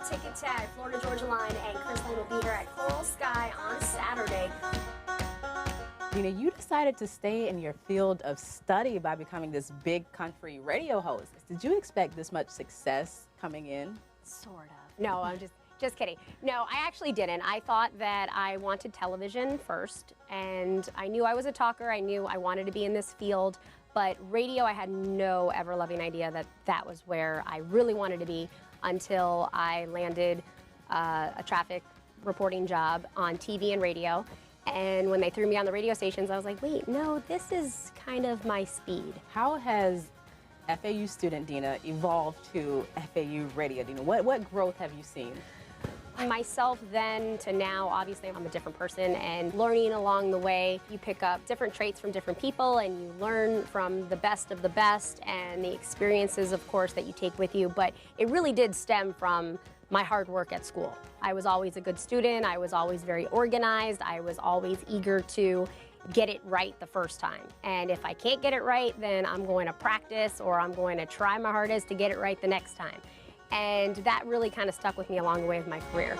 Ticket Tag, Florida Georgia Line, and Chris Lane will be here at Coral Sky on Saturday. You decided to stay in your field of study by becoming this big country radio host. Did you expect this much success coming in? Sort of. No, I'm just kidding. No, I actually didn't. I thought that I wanted television first, and I knew I was a talker. I knew I wanted to be in this field, but radio, I had no ever-loving idea that that was where I really wanted to be until I landed a traffic reporting job on TV and radio. And when they threw me on the radio stations, I was like, wait, no, this is kind of my speed. How has FAU student Dina evolved to FAU radio Dina? What growth have you seen? Myself then to now, obviously I'm a different person, and learning along the way, you pick up different traits from different people and you learn from the best of the best and the experiences, of course, that you take with you. But it really did stem from my hard work at school. I was always a good student. I was always very organized. I was always eager to get it right the first time. And if I can't get it right, then I'm going to practice or I'm going to try my hardest to get it right the next time. And that really kind of stuck with me along the way of my career.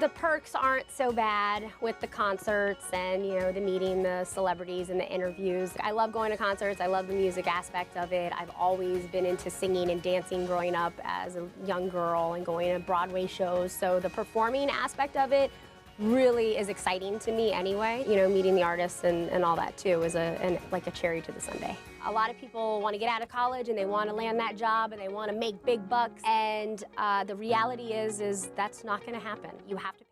The perks aren't so bad with the concerts and, the meeting the celebrities and the interviews. I love going to concerts. I love the music aspect of it. I've always been into singing and dancing growing up as a young girl and going to Broadway shows. So the performing aspect of it really is exciting to me anyway. Meeting the artists and all that too is like a cherry to the sundae. A lot of people want to get out of college and they want to land that job and they want to make big bucks. And the reality is that's not going to happen. You have to pay.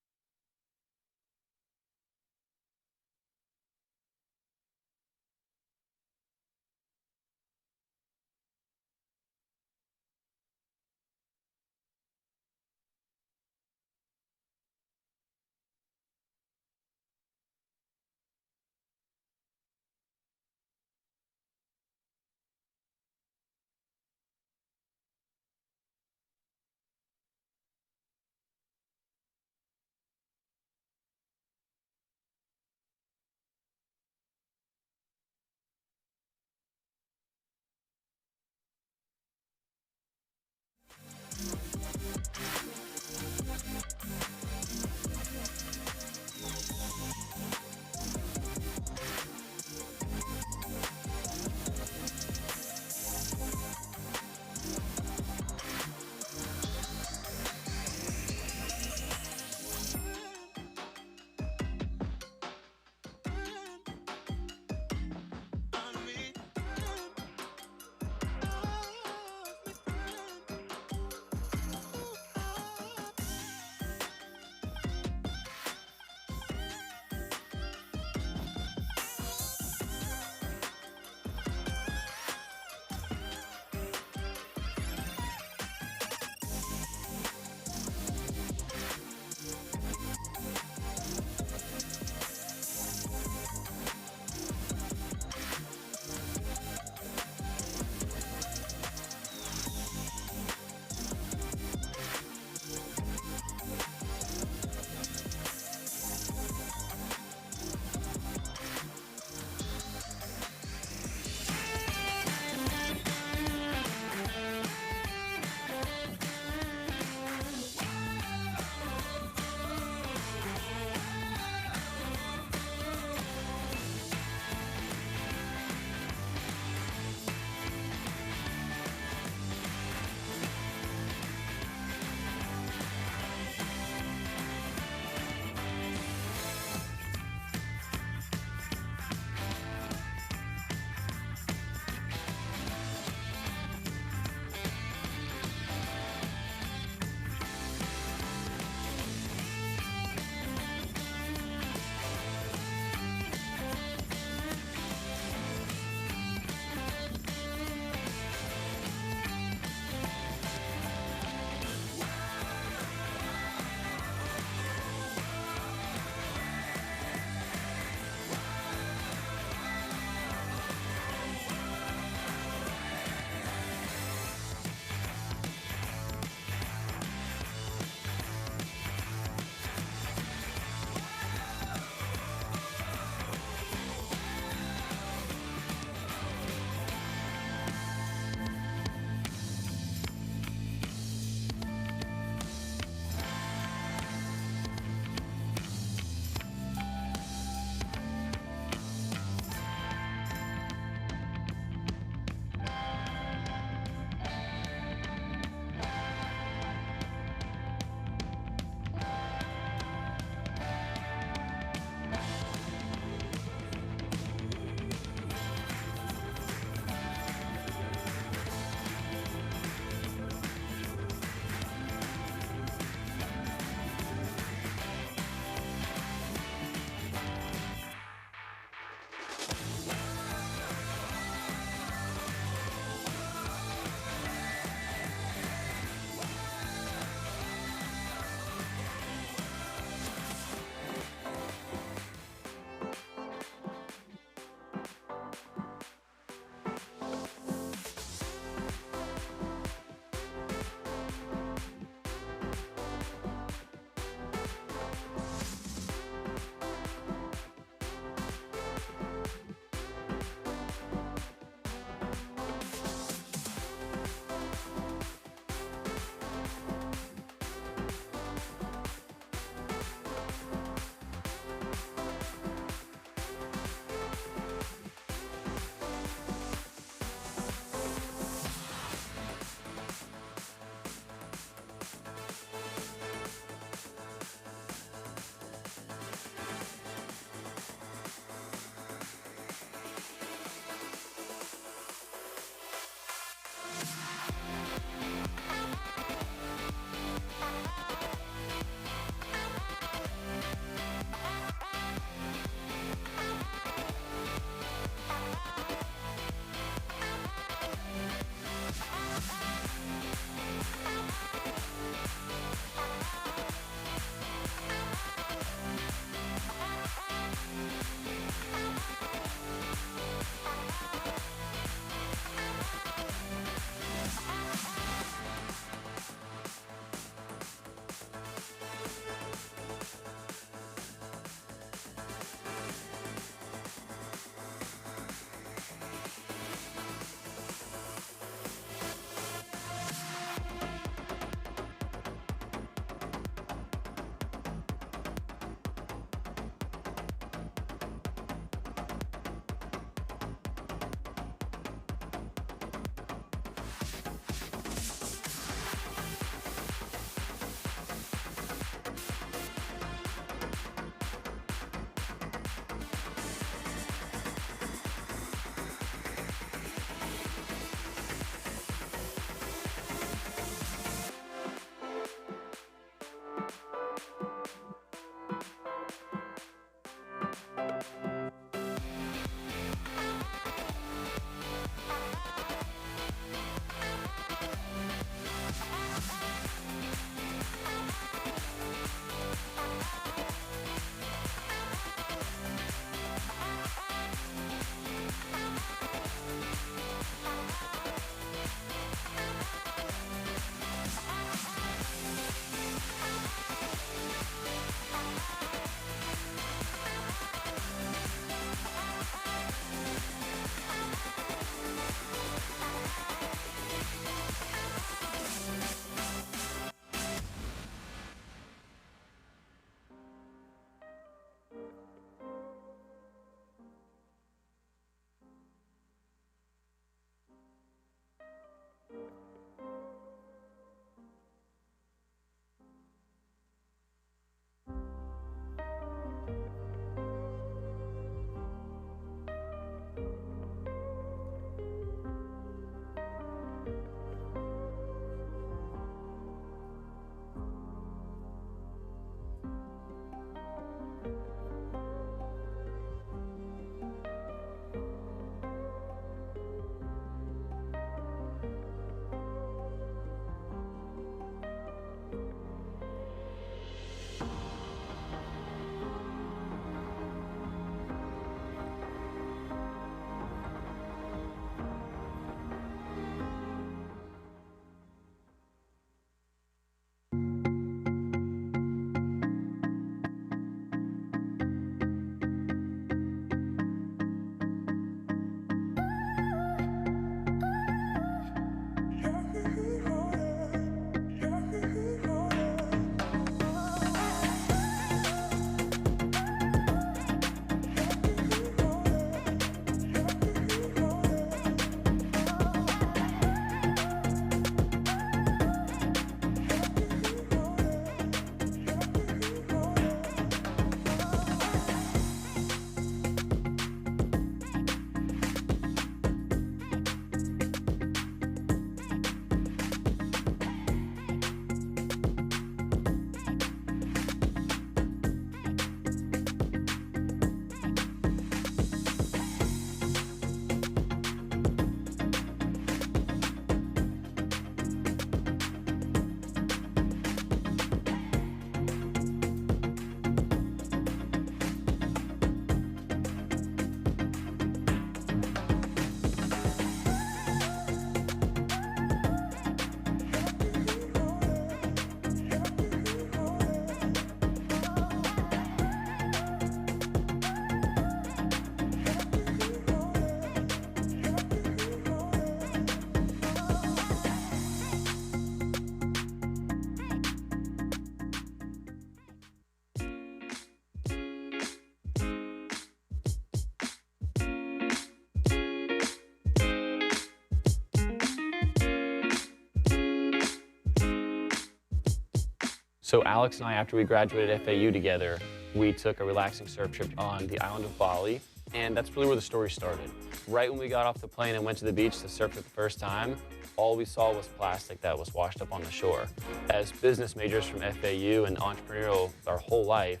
So Alex and I, after we graduated FAU together, we took a relaxing surf trip on the island of Bali, and that's really where the story started. Right when we got off the plane and went to the beach to surf for the first time, all we saw was plastic that was washed up on the shore. As business majors from FAU and entrepreneurial our whole life,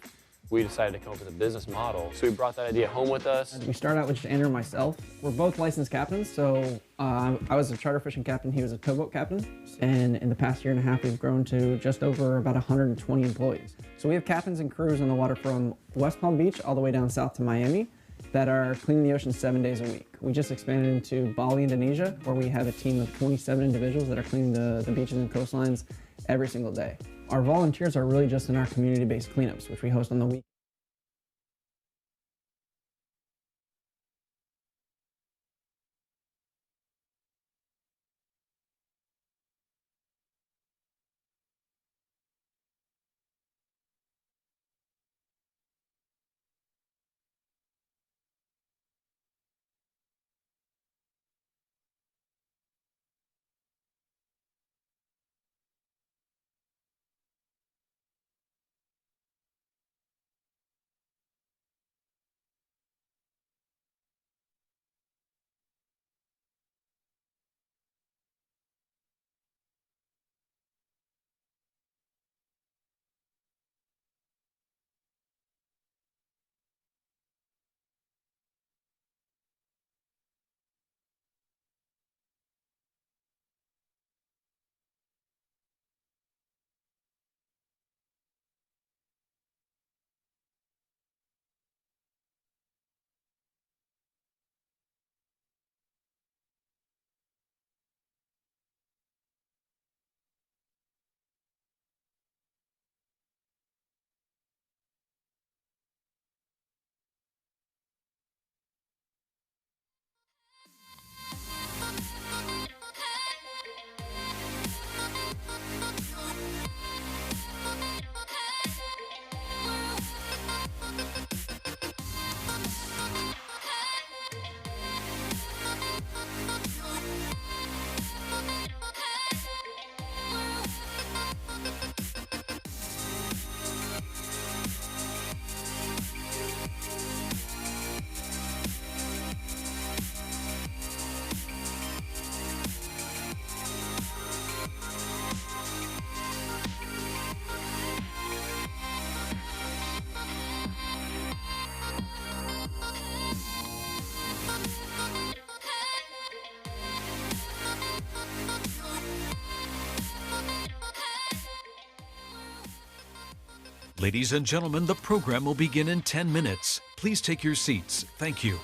we decided to come up with a business model. So we brought that idea home with us. We started out with just Andrew and myself. We're both licensed captains, so I was a charter fishing captain, he was a towboat captain. And in the past year and a half, we've grown to just over about 120 employees. So we have captains and crews on the water from West Palm Beach all the way down south to Miami that are cleaning the ocean 7 days a week. We just expanded into Bali, Indonesia, where we have a team of 27 individuals that are cleaning the beaches and coastlines every single day. Our volunteers are really just in our community-based cleanups, which we host on the week. Ladies and gentlemen, the program will begin in 10 minutes. Please take your seats. Thank you.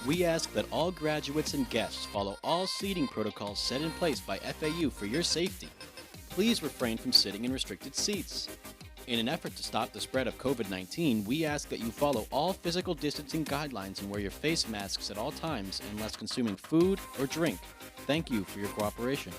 We ask that all graduates and guests follow all seating protocols set in place by FAU for your safety. Please refrain from sitting in restricted seats. In an effort to stop the spread of COVID-19, we ask that you follow all physical distancing guidelines and wear your face masks at all times unless consuming food or drink. Thank you for your cooperation.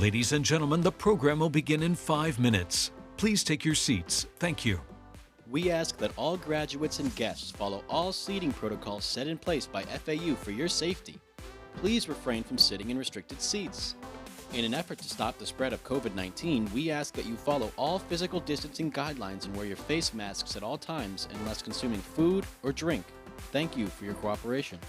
Ladies and gentlemen, the program will begin in 5 minutes. Please take your seats. Thank you. We ask that all graduates and guests follow all seating protocols set in place by FAU for your safety. Please refrain from sitting in restricted seats. In an effort to stop the spread of COVID-19, we ask that you follow all physical distancing guidelines and wear your face masks at all times unless consuming food or drink. Thank you for your cooperation.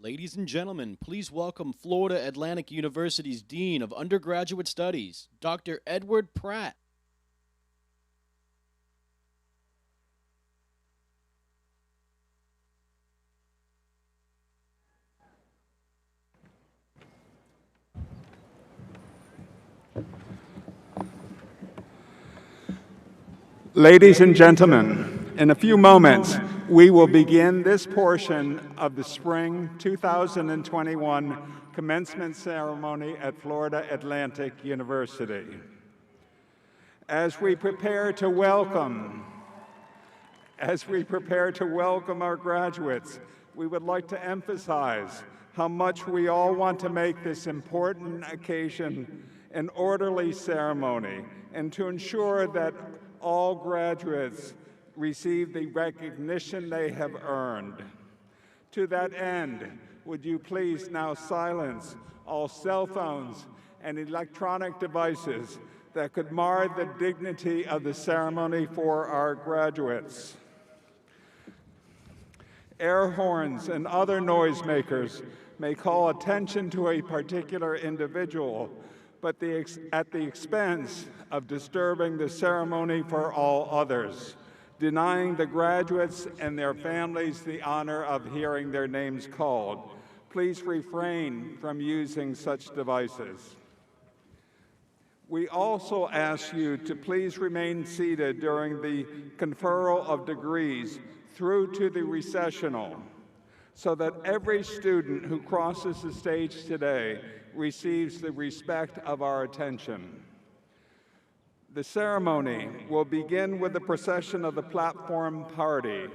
Ladies and gentlemen, please welcome Florida Atlantic University's Dean of Undergraduate Studies, Dr. Edward Pratt. Ladies and gentlemen, in a few moments, we will begin this portion of the Spring 2021 Commencement Ceremony at Florida Atlantic University. As we prepare to welcome our graduates, we would like to emphasize how much we all want to make this important occasion an orderly ceremony and to ensure that all graduates receive the recognition they have earned. To that end, would you please now silence all cell phones and electronic devices that could mar the dignity of the ceremony for our graduates. Air horns and other noisemakers may call attention to a particular individual, but at the expense of disturbing the ceremony for all others, denying the graduates and their families the honor of hearing their names called. Please refrain from using such devices. We also ask you to please remain seated during the conferral of degrees through to the recessional, so that every student who crosses the stage today receives the respect of our attention. The ceremony will begin with the procession of the platform party,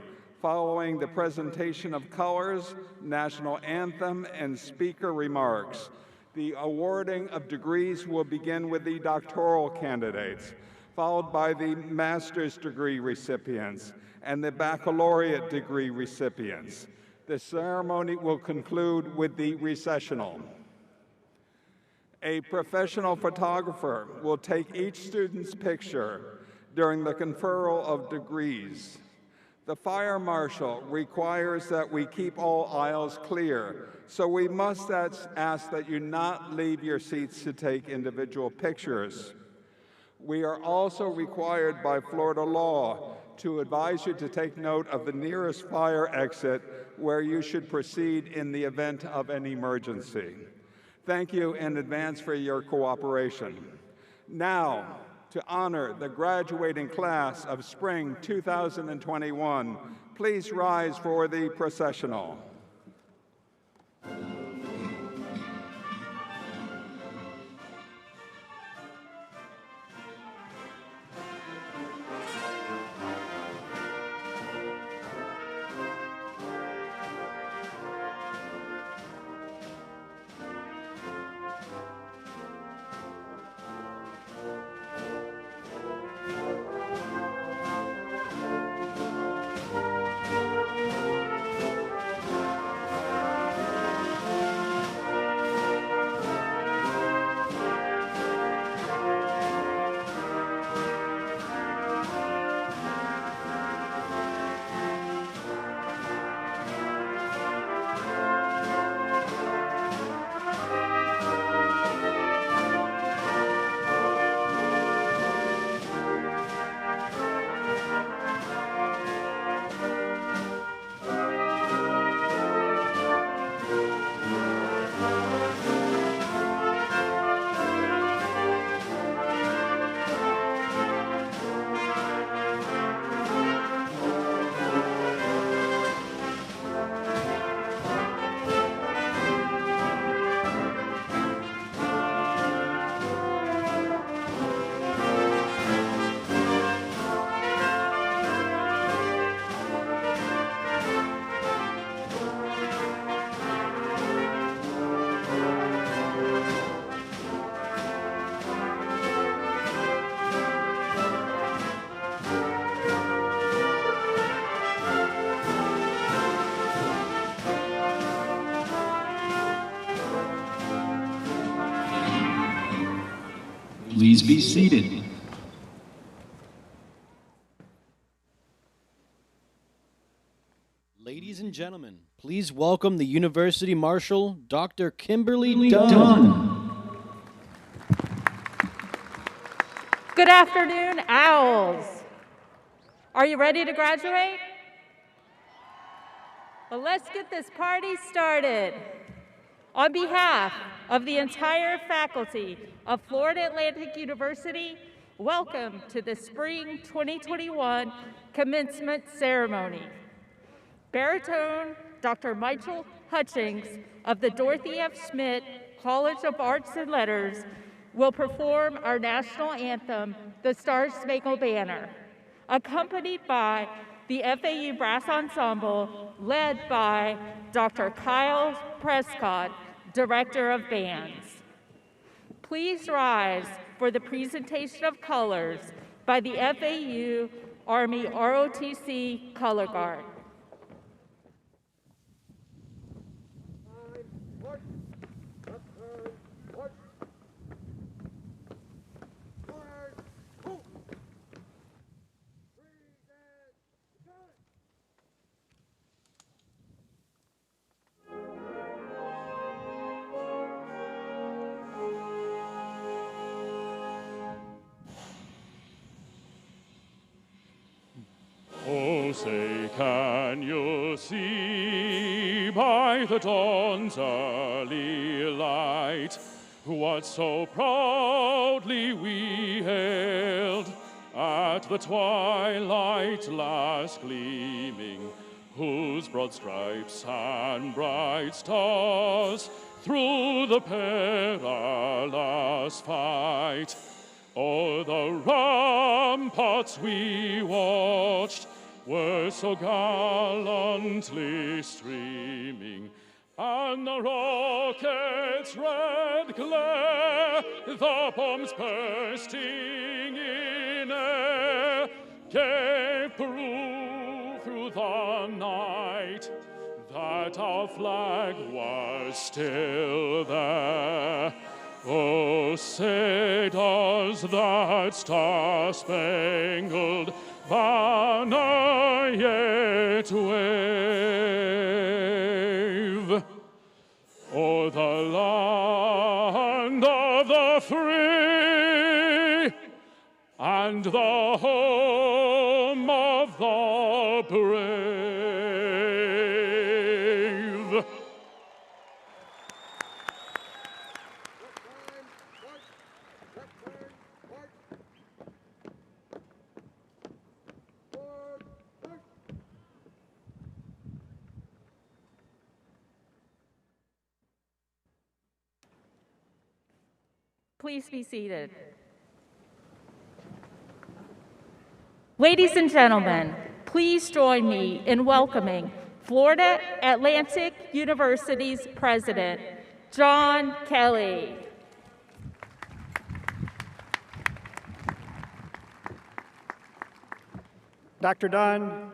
following the presentation of colors, national anthem, and speaker remarks. The awarding of degrees will begin with the doctoral candidates, followed by the master's degree recipients and the baccalaureate degree recipients. The ceremony will conclude with the recessional. A professional photographer will take each student's picture during the conferral of degrees. The fire marshal requires that we keep all aisles clear, so we must ask that you not leave your seats to take individual pictures. We are also required by Florida law to advise you to take note of the nearest fire exit where you should proceed in the event of an emergency. Thank you in advance for your cooperation. Now, to honor the graduating class of Spring 2021, please rise for the processional. Please be seated. Ladies and and gentlemen, please welcome the University Marshal, Dr. Kimberly Dunn. Good afternoon, owls. Are you ready to graduate? Well, let's get this party started. On behalf of the entire faculty of Florida Atlantic University, welcome to the Spring 2021 Commencement Ceremony. Baritone Dr. Michael Hutchings of the Dorothy F. Schmidt College of Arts and Letters will perform our national anthem, the Star-Spangled Banner, accompanied by the FAU Brass Ensemble, led by Dr. Kyle Prescott, Director of Bands. Please rise for the presentation of colors by the FAU Army ROTC Color Guard. Oh, say, can you see by the dawn's early light what so proudly we hailed at the twilight last gleaming, whose broad stripes and bright stars through the perilous fight o'er the ramparts we watched were so gallantly streaming, and the rocket's red glare, the bombs bursting in air, gave proof through the night that our flag was still there. Oh, say does that star-spangled banner yet wave o'er the land of the free and the home of the brave? Please be seated. Ladies and gentlemen, please join me in welcoming Florida Atlantic University's President, John Kelly. Dr. Dunn,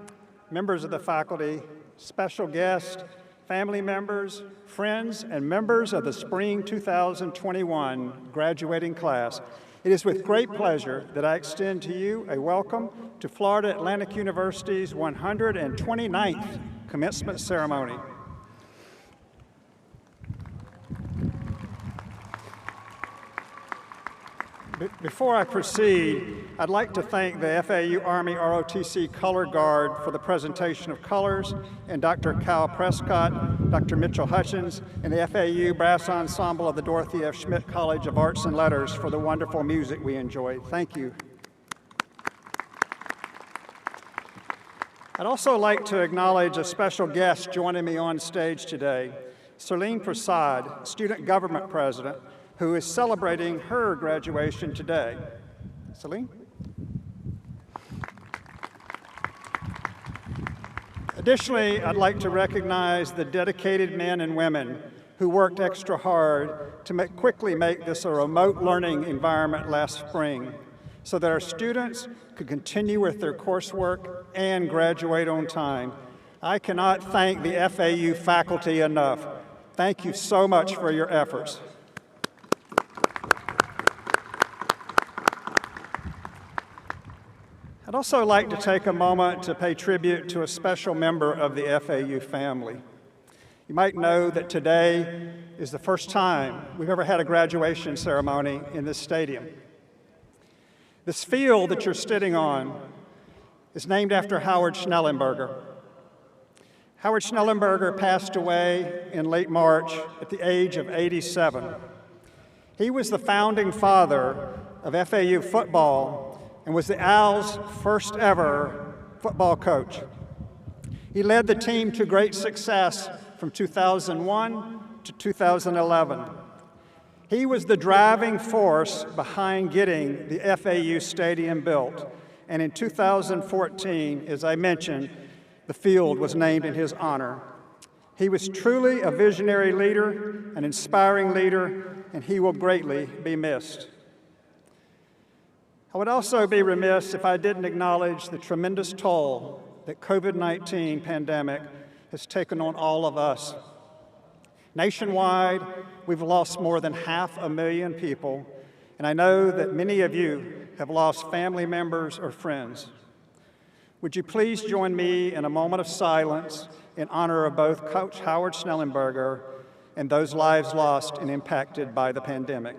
members of the faculty, special guests, family members, friends, and members of the Spring 2021 graduating class, it is with great pleasure that I extend to you a welcome to Florida Atlantic University's 129th commencement ceremony. Before I proceed, I'd like to thank the FAU Army ROTC Color Guard for the presentation of colors, and Dr. Kyle Prescott, Dr. Mitchell Hutchins, and the FAU Brass Ensemble of the Dorothy F. Schmidt College of Arts and Letters for the wonderful music we enjoyed. Thank you. I'd also like to acknowledge a special guest joining me on stage today, Celine Prasad, Student Government President, who is celebrating her graduation today. Celine? Additionally, I'd like to recognize the dedicated men and women who worked extra hard to quickly make this a remote learning environment last spring so that our students could continue with their coursework and graduate on time. I cannot thank the FAU faculty enough. Thank you so much for your efforts. I'd also like to take a moment to pay tribute to a special member of the FAU family. You might know that today is the first time we've ever had a graduation ceremony in this stadium. This field that you're sitting on is named after Howard Schnellenberger. Howard Schnellenberger passed away in late March at the age of 87. He was the founding father of FAU football and was the Owls' first ever football coach. He led the team to great success from 2001 to 2011. He was the driving force behind getting the FAU stadium built, and in 2014, as I mentioned, the field was named in his honor. He was truly a visionary leader, an inspiring leader, and he will greatly be missed. I would also be remiss if I didn't acknowledge the tremendous toll that COVID-19 pandemic has taken on all of us. Nationwide, we've lost more than 500,000 people, and I know that many of you have lost family members or friends. Would you please join me in a moment of silence in honor of both Coach Howard Schnellenberger and those lives lost and impacted by the pandemic.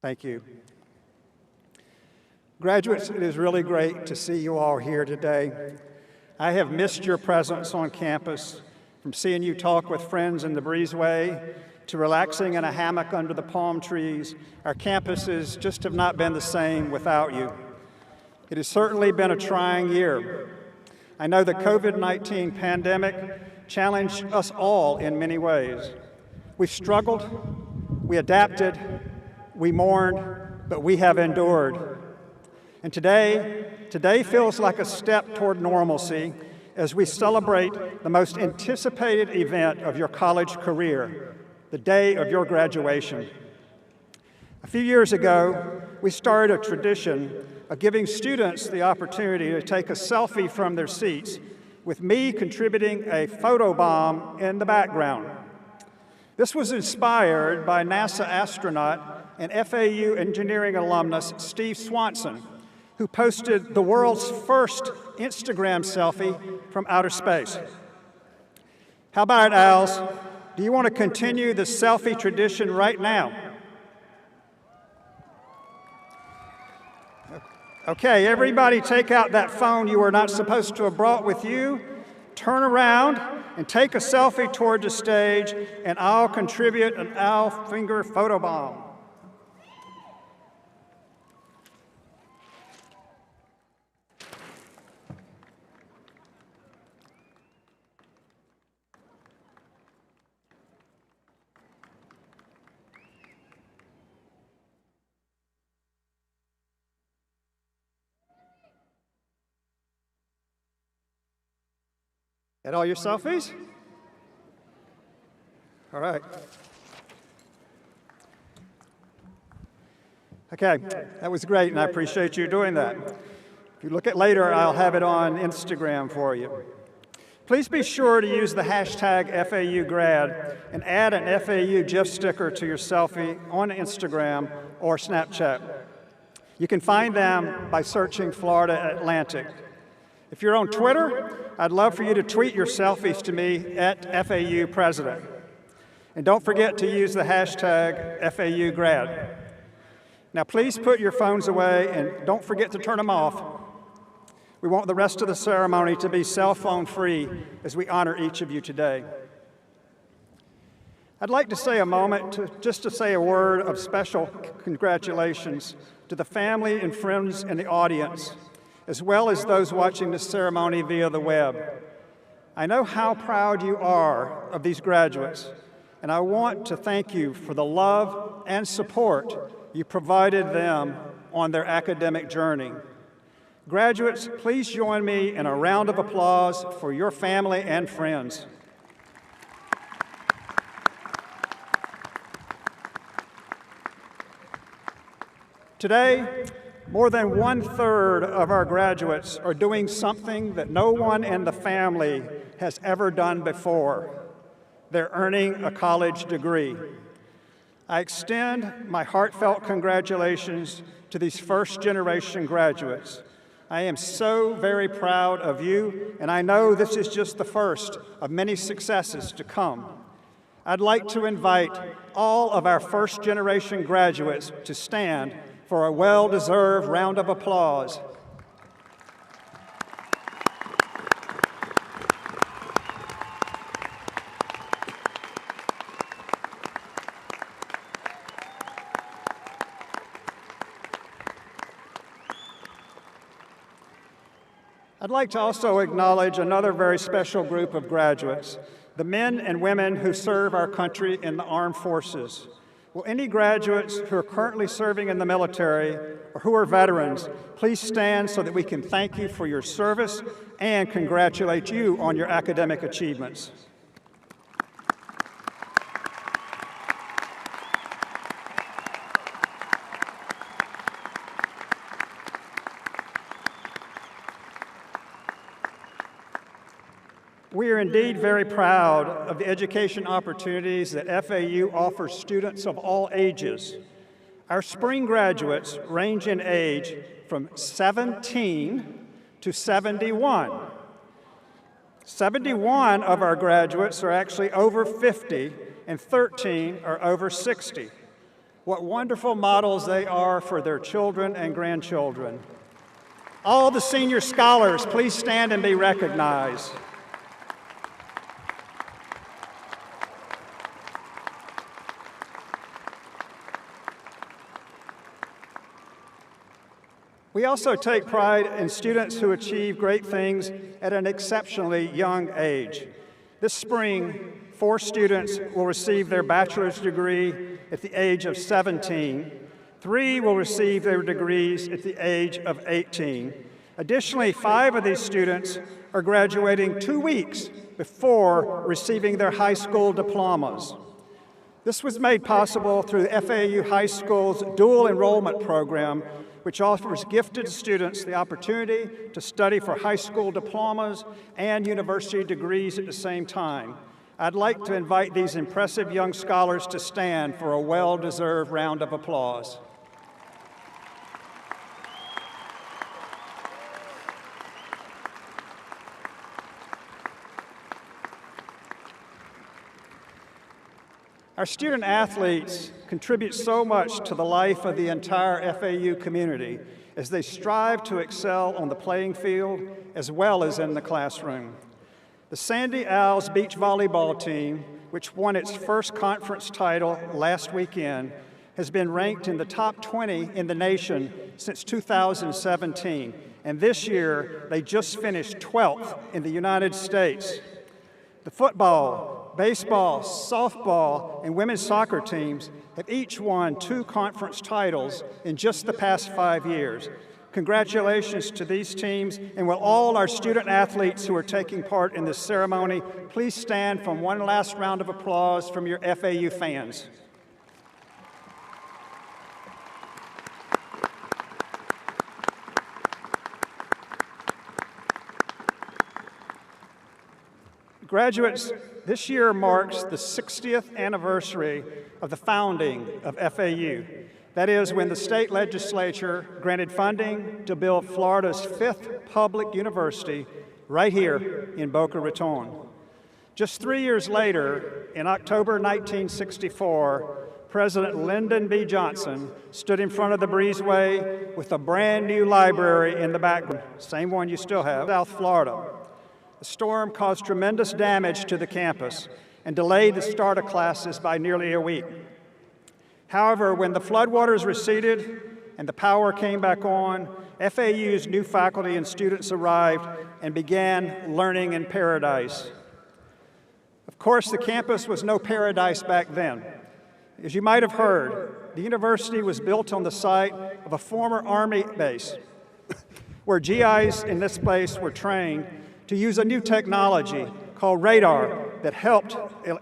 Thank you. Graduates, it is really great to see you all here today. I have missed your presence on campus, from seeing you talk with friends in the breezeway to relaxing in a hammock under the palm trees. Our campuses just have not been the same without you. It has certainly been a trying year. I know the COVID-19 pandemic challenged us all in many ways. We struggled, we adapted, we mourned, but we have endured. And today feels like a step toward normalcy as we celebrate the most anticipated event of your college career, the day of your graduation. A few years ago, we started a tradition of giving students the opportunity to take a selfie from their seats, with me contributing a photobomb in the background. This was inspired by NASA astronaut and FAU engineering alumnus Steve Swanson, who posted the world's first Instagram selfie from outer space. How about it, Owls? Do you want to continue the selfie tradition right now? Okay, everybody take out that phone you were not supposed to have brought with you, turn around, and take a selfie toward the stage, and I'll contribute an owl finger photobomb. Got all your selfies? All right. Okay, that was great, and I appreciate you doing that. If you look at later, I'll have it on Instagram for you. Please be sure to use the hashtag FAUgrad and add an FAU GIF sticker to your selfie on Instagram or Snapchat. You can find them by searching Florida Atlantic. If you're on Twitter, I'd love for you to tweet your selfies to me at FAU President. And don't forget to use the hashtag FAUgrad. Now please put your phones away and don't forget to turn them off. We want the rest of the ceremony to be cell phone free as we honor each of you today. I'd like to say a moment just to say a word of special congratulations to the family and friends in the audience, as well as those watching this ceremony via the web. I know how proud you are of these graduates, and I want to thank you for the love and support you provided them on their academic journey. Graduates, please join me in a round of applause for your family and friends. Today, more than 1/3 of our graduates are doing something that no one in the family has ever done before. they're earning a college degree. I extend my heartfelt congratulations to these first-generation graduates. I am so very proud of you, and I know this is just the first of many successes to come. I'd like to invite all of our first-generation graduates to stand for a well-deserved round of applause. I'd like to also acknowledge another very special group of graduates, the men and women who serve our country in the armed forces. Will any graduates who are currently serving in the military or who are veterans please stand so that we can thank you for your service and congratulate you on your academic achievements. We are indeed very proud of the education opportunities that FAU offers students of all ages. Our spring graduates range in age from 17 to 71. 71 of our graduates are actually over 50, and 13 are over 60. What wonderful models they are for their children and grandchildren. All the senior scholars, please stand and be recognized. We also take pride in students who achieve great things at an exceptionally young age. This spring, 4 students will receive their bachelor's degree at the age of 17. 3 will receive their degrees at the age of 18. Additionally, 5 of these students are graduating 2 weeks before receiving their high school diplomas. This was made possible through the FAU High School's dual enrollment program, which offers gifted students the opportunity to study for high school diplomas and university degrees at the same time. I'd like to invite these impressive young scholars to stand for a well-deserved round of applause. Our student athletes contribute so much to the life of the entire FAU community as they strive to excel on the playing field as well as in the classroom. The Sandy Owls beach volleyball team, which won its first conference title last weekend, has been ranked in the top 20 in the nation since 2017, and this year they just finished 12th in the United States. The football, baseball, softball, and women's soccer teams have each won 2 conference titles in just the past 5 years. Congratulations to these teams, and will all our student athletes who are taking part in this ceremony please stand for one last round of applause from your FAU fans. Graduates, this year marks the 60th anniversary of the founding of FAU. That is, when the state legislature granted funding to build Florida's 5th public university right here in Boca Raton. Just 3 years later, in October 1964, President Lyndon B. Johnson stood in front of the breezeway with a brand new library in the background, same one you still have, South Florida. The storm caused tremendous damage to the campus and delayed the start of classes by nearly a week. However, when the floodwaters receded and the power came back on, FAU's new faculty and students arrived and began learning in paradise. Of course, the campus was no paradise back then. As you might have heard, the university was built on the site of a former Army base, where GIs in this place were trained to use a new technology called radar that helped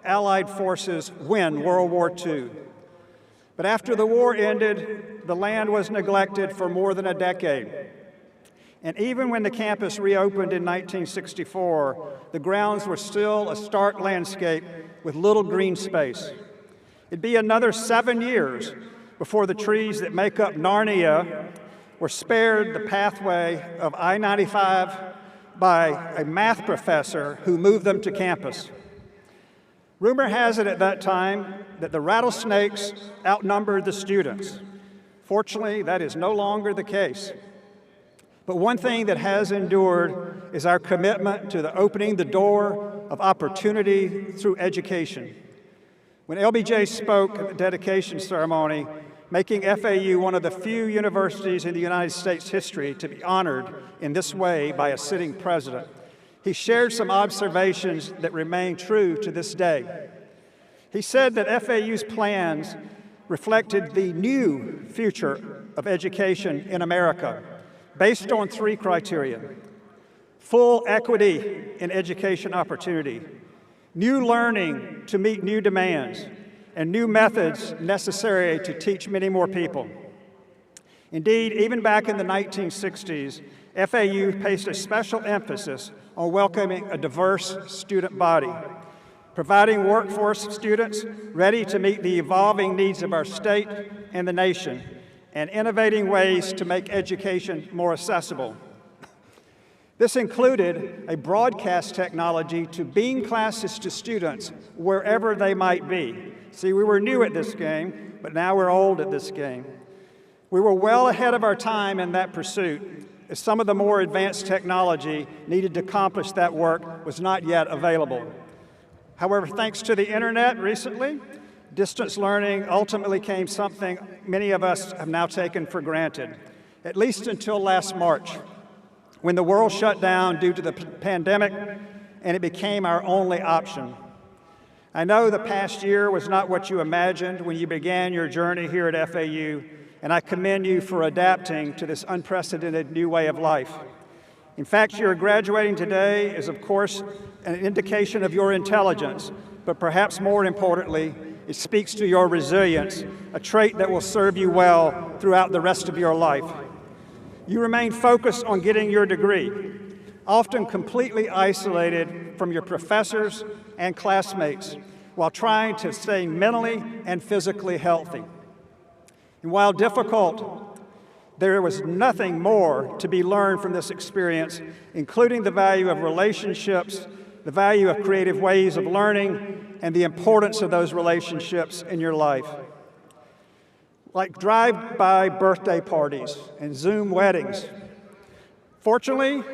Allied forces win World War II. But after the war ended, the land was neglected for more than a decade. And even when the campus reopened in 1964, the grounds were still a stark landscape with little green space. It'd be another 7 years before the trees that make up Narnia were spared the pathway of I-95 by a math professor who moved them to campus. Rumor has it at that time that the rattlesnakes outnumbered the students. Fortunately, that is no longer the case. But one thing that has endured is our commitment to opening the door of opportunity through education. When LBJ spoke at the dedication ceremony, making FAU one of the few universities in the United States history to be honored in this way by a sitting president, he shared some observations that remain true to this day. He said that FAU's plans reflected the new future of education in America, based on 3 criteria: full equity in education opportunity, new learning to meet new demands, and new methods necessary to teach many more people. Indeed, even back in the 1960s, FAU placed a special emphasis on welcoming a diverse student body, providing workforce students ready to meet the evolving needs of our state and the nation, and innovating ways to make education more accessible. This included a broadcast technology to beam classes to students wherever they might be. See, we were new at this game, but now we're old at this game. We were well ahead of our time in that pursuit, as some of the more advanced technology needed to accomplish that work was not yet available. However, thanks to the internet recently, distance learning ultimately became something many of us have now taken for granted, at least until last March, when the world shut down due to the pandemic and it became our only option. I know the past year was not what you imagined when you began your journey here at FAU, and I commend you for adapting to this unprecedented new way of life. In fact, your graduating today is, of course, an indication of your intelligence, but perhaps more importantly, it speaks to your resilience, a trait that will serve you well throughout the rest of your life. You remain focused on getting your degree, often completely isolated from your professors and classmates, while trying to stay mentally and physically healthy. And while difficult, there was nothing more to be learned from this experience, including the value of relationships, the value of creative ways of learning, and the importance of those relationships in your life. Like drive-by birthday parties and Zoom weddings. Fortunately,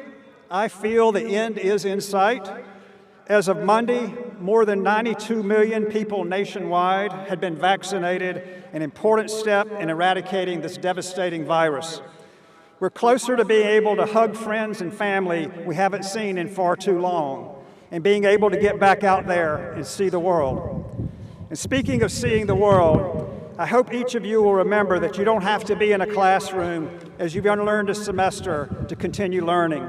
I feel the end is in sight. As of Monday, more than 92 million people nationwide had been vaccinated, an important step in eradicating this devastating virus. We're closer to being able to hug friends and family we haven't seen in far too long, and being able to get back out there and see the world. And speaking of seeing the world, I hope each of you will remember that you don't have to be in a classroom as you've learned this semester to continue learning.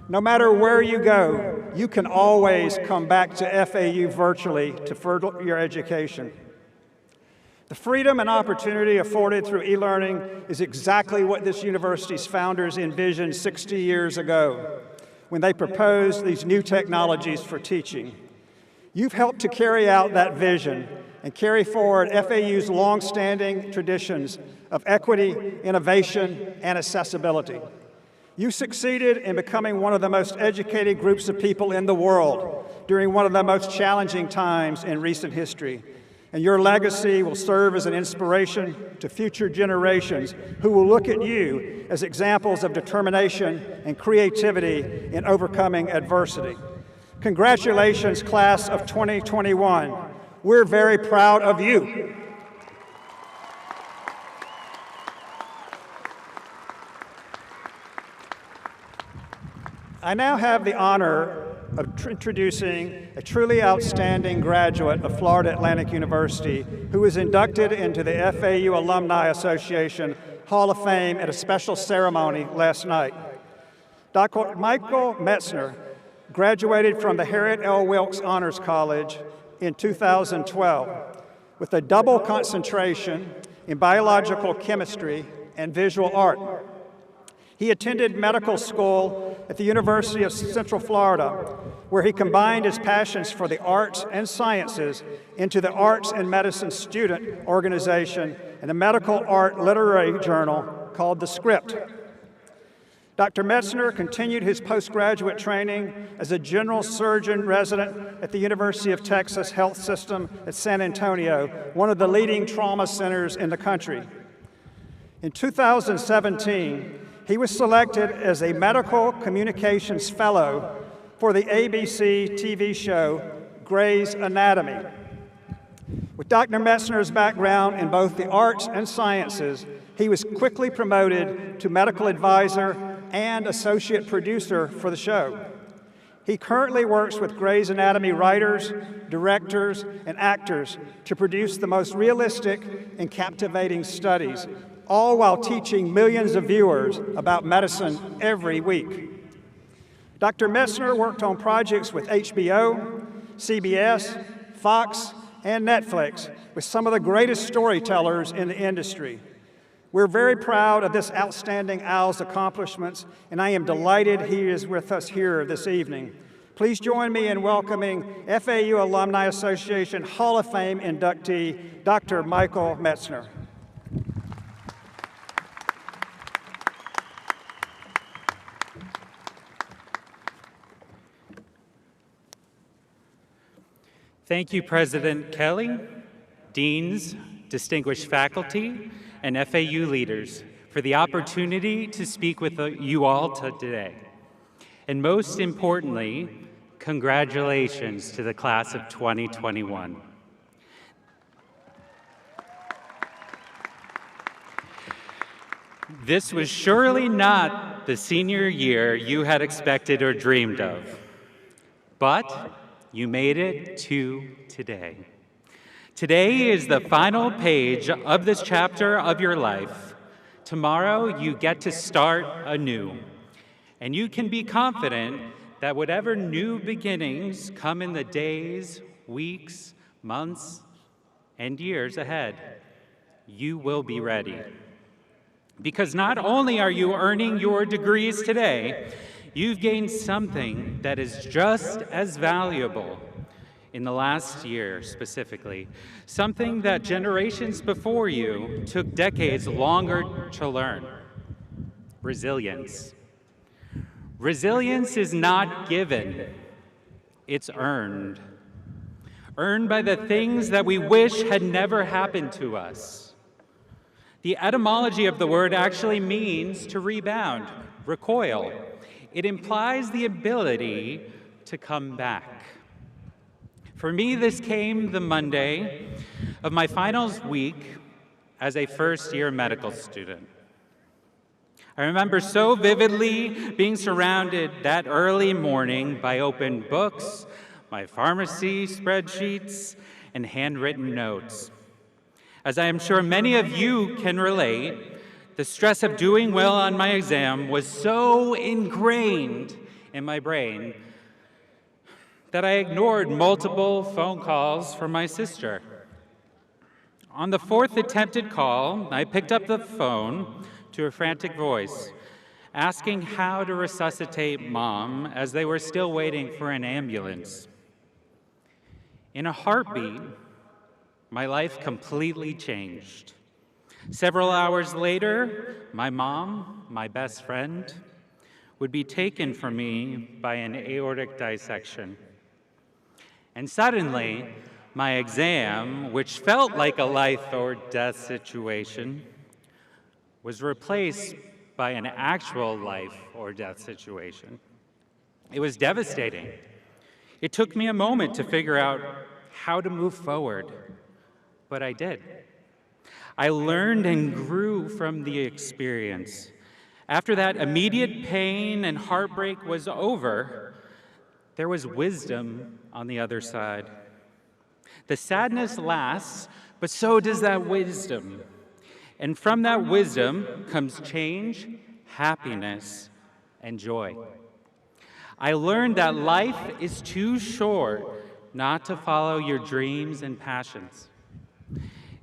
No matter where you go, you can always come back to FAU virtually to further your education. The freedom and opportunity afforded through e-learning is exactly what this university's founders envisioned 60 years ago when they proposed these new technologies for teaching. You've helped to carry out that vision and carry forward FAU's long-standing traditions of equity, innovation, and accessibility. You succeeded in becoming one of the most educated groups of people in the world during one of the most challenging times in recent history. And your legacy will serve as an inspiration to future generations who will look at you as examples of determination and creativity in overcoming adversity. Congratulations, class of 2021. We're very proud of you. I now have the honor of introducing a truly outstanding graduate of Florida Atlantic University who was inducted into the FAU Alumni Association Hall of Fame at a special ceremony last night. Dr. Michael Metzner graduated from the Harriet L. Wilkes Honors College in 2012 with a double concentration in biological chemistry and visual art. He attended medical school at the University of Central Florida, where he combined his passions for the arts and sciences into the Arts and Medicine Student Organization and a medical art literary journal called The Script. Dr. Metzner continued his postgraduate training as a general surgeon resident at the University of Texas Health System at San Antonio, one of the leading trauma centers in the country. In 2017, he was selected as a medical communications fellow for the ABC TV show Grey's Anatomy. With Dr. Metzner's background in both the arts and sciences, he was quickly promoted to medical advisor and associate producer for the show. He currently works with Grey's Anatomy writers, directors, and actors to produce the most realistic and captivating studies, all while teaching millions of viewers about medicine every week. Dr. Metzner worked on projects with HBO, CBS, Fox, and Netflix with some of the greatest storytellers in the industry. We're very proud of this outstanding Al's accomplishments, and I am delighted he is with us here this evening. Please join me in welcoming FAU Alumni Association Hall of Fame inductee, Dr. Michael Metzner. Thank you, President Kelly, deans, distinguished faculty, and FAU leaders for the opportunity to speak with you all today. And most importantly, congratulations to the class of 2021. This was surely not the senior year you had expected or dreamed of, but you made it to today. Today is the final page of this chapter of your life. Tomorrow, you get to start anew. And you can be confident that whatever new beginnings come in the days, weeks, months, and years ahead, you will be ready. Because not only are you earning your degrees today, you've gained something that is just as valuable in the last year specifically, something that generations before you took decades longer to learn: resilience. Resilience is not given, it's earned. Earned by the things that we wish had never happened to us. The etymology of the word actually means to rebound, recoil. It implies the ability to come back. For me, this came the Monday of my finals week as a first-year medical student. I remember so vividly being surrounded that early morning by open books, my pharmacy spreadsheets, and handwritten notes. As I am sure many of you can relate, the stress of doing well on my exam was so ingrained in my brain that I ignored multiple phone calls from my sister. On the fourth attempted call, I picked up the phone to a frantic voice, asking how to resuscitate Mom as they were still waiting for an ambulance. In a heartbeat, my life completely changed. Several hours later, my mom, my best friend, would be taken from me by an aortic dissection. And suddenly, my exam, which felt like a life or death situation, was replaced by an actual life or death situation. It was devastating. It took me a moment to figure out how to move forward, but I did. I learned and grew from the experience. After that immediate pain and heartbreak was over, there was wisdom on the other side. The sadness lasts, but so does that wisdom. And from that wisdom comes change, happiness, and joy. I learned that life is too short not to follow your dreams and passions.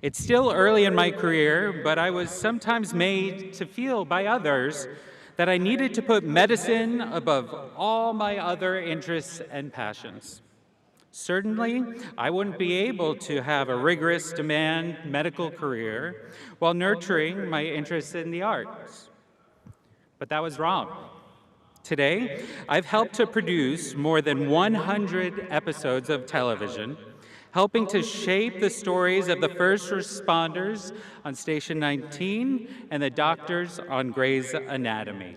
It's still early in my career, but I was sometimes made to feel by others that I needed to put medicine above all my other interests and passions. Certainly, I wouldn't be able to have a rigorous demand medical career while nurturing my interest in the arts. But that was wrong. Today, I've helped to produce more than 100 episodes of television, helping to shape the stories of the first responders on Station 19 and the doctors on Grey's Anatomy,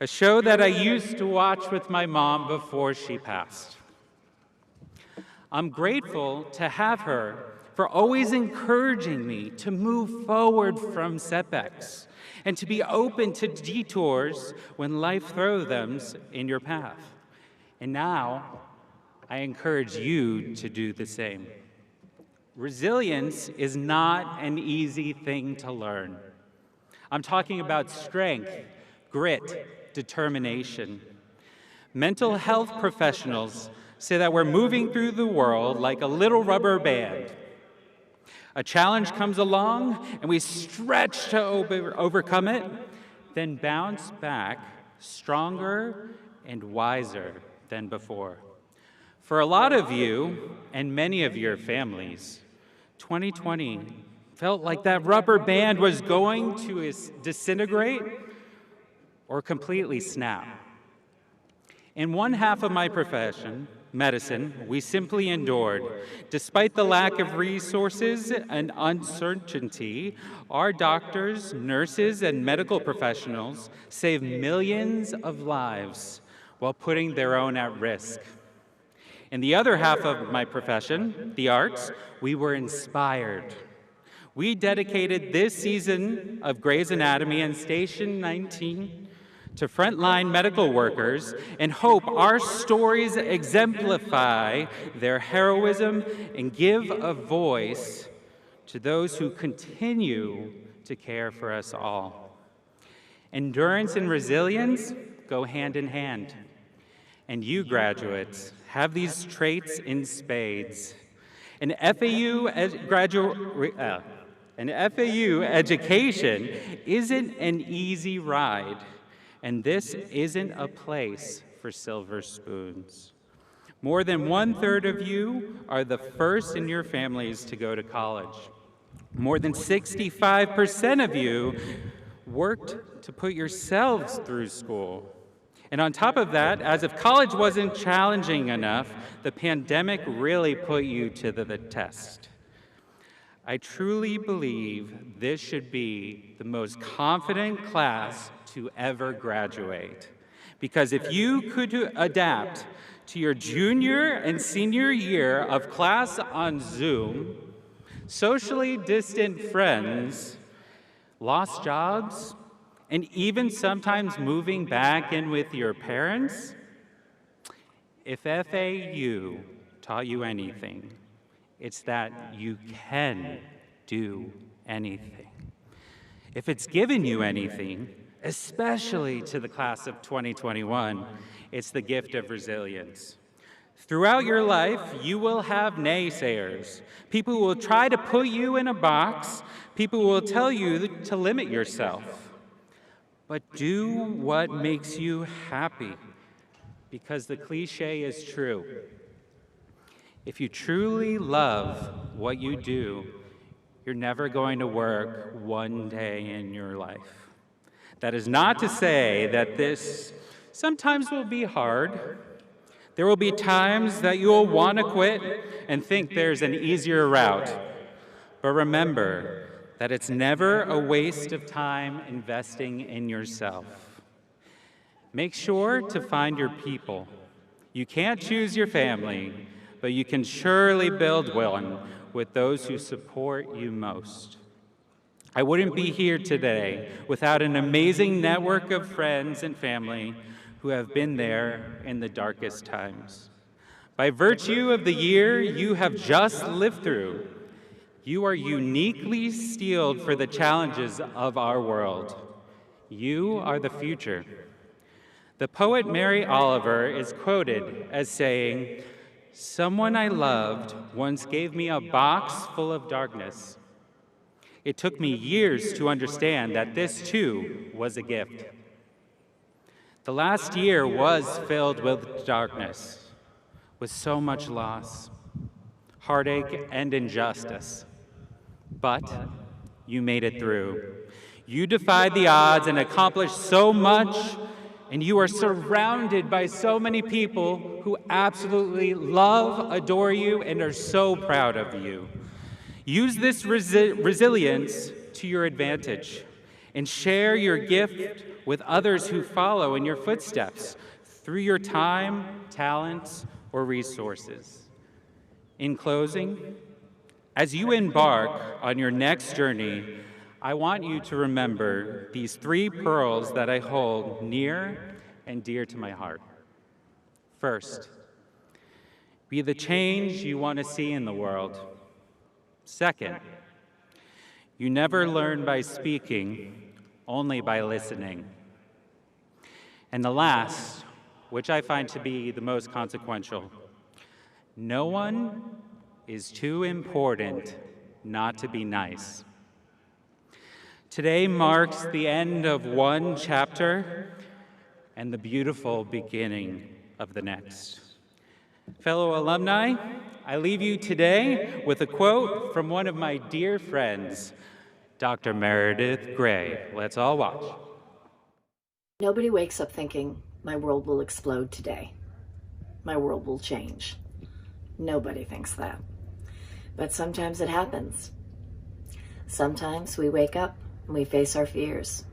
a show that I used to watch with my mom before she passed. I'm grateful to have her for always encouraging me to move forward from setbacks and to be open to detours when life throws them in your path. And now, I encourage you to do the same. Resilience is not an easy thing to learn. I'm talking about strength, grit, determination. Mental health professionals say that we're moving through the world like a little rubber band. A challenge comes along, and we stretch to overcome it, then bounce back stronger and wiser than before. For a lot of you, and many of your families, 2020 felt like that rubber band was going to disintegrate or completely snap. In one half of my profession, medicine, we simply endured. Despite the lack of resources and uncertainty, our doctors, nurses, and medical professionals save millions of lives while putting their own at risk. In the other half of my profession, the arts, we were inspired. We dedicated this season of Grey's Anatomy and Station 19 to frontline medical workers and hope our stories exemplify their heroism and give a voice to those who continue to care for us all. Endurance and resilience go hand in hand. And you graduates have these traits in spades. An FAU education isn't an easy ride. And this isn't a place for silver spoons. More than 1/3 of you are the first in your families to go to college. More than 65% of you worked to put yourselves through school. And on top of that, as if college wasn't challenging enough, the pandemic really put you to the test. I truly believe this should be the most confident class to ever graduate. Because if you could adapt to your junior and senior year of class on Zoom, socially distant friends, lost jobs, and even sometimes moving back in with your parents, if FAU taught you anything, it's that you can do anything. If it's given you anything, especially to the class of 2021, it's the gift of resilience. Throughout your life, you will have naysayers. People will try to put you in a box. People will tell you to limit yourself. But do what makes you happy, because the cliche is true. If you truly love what you do, you're never going to work one day in your life. That is not to say that this sometimes will be hard. There will be times that you will want to quit and think there's an easier route. But remember that it's never a waste of time investing in yourself. Make sure to find your people. You can't choose your family, but you can surely build one with those who support you most. I wouldn't be here today without an amazing network of friends and family who have been there in the darkest times. By virtue of the year you have just lived through, you are uniquely steeled for the challenges of our world. You are the future. The poet Mary Oliver is quoted as saying, "Someone I loved once gave me a box full of darkness. It took me years to understand that this too was a gift. The last year was filled with darkness, with so much loss, heartache, and injustice. But you made it through. You defied the odds and accomplished so much, and you are surrounded by so many people who absolutely love, adore you, and are so proud of you. Use this resilience to your advantage and share your gift with others who follow in your footsteps through your time, talents, or resources. In closing, as you embark on your next journey, I want you to remember these 3 pearls that I hold near and dear to my heart. First, be the change you want to see in the world. Second, you never learn by speaking, only by listening. And the last, which I find to be the most consequential, no one is too important not to be nice. Today marks the end of one chapter and the beautiful beginning of the next. Fellow alumni, I leave you today with a quote from one of my dear friends, Dr. Meredith Gray. Let's all watch. Nobody wakes up thinking, my world will explode today. My world will change. Nobody thinks that. But sometimes it happens. Sometimes we wake up and we face our fears.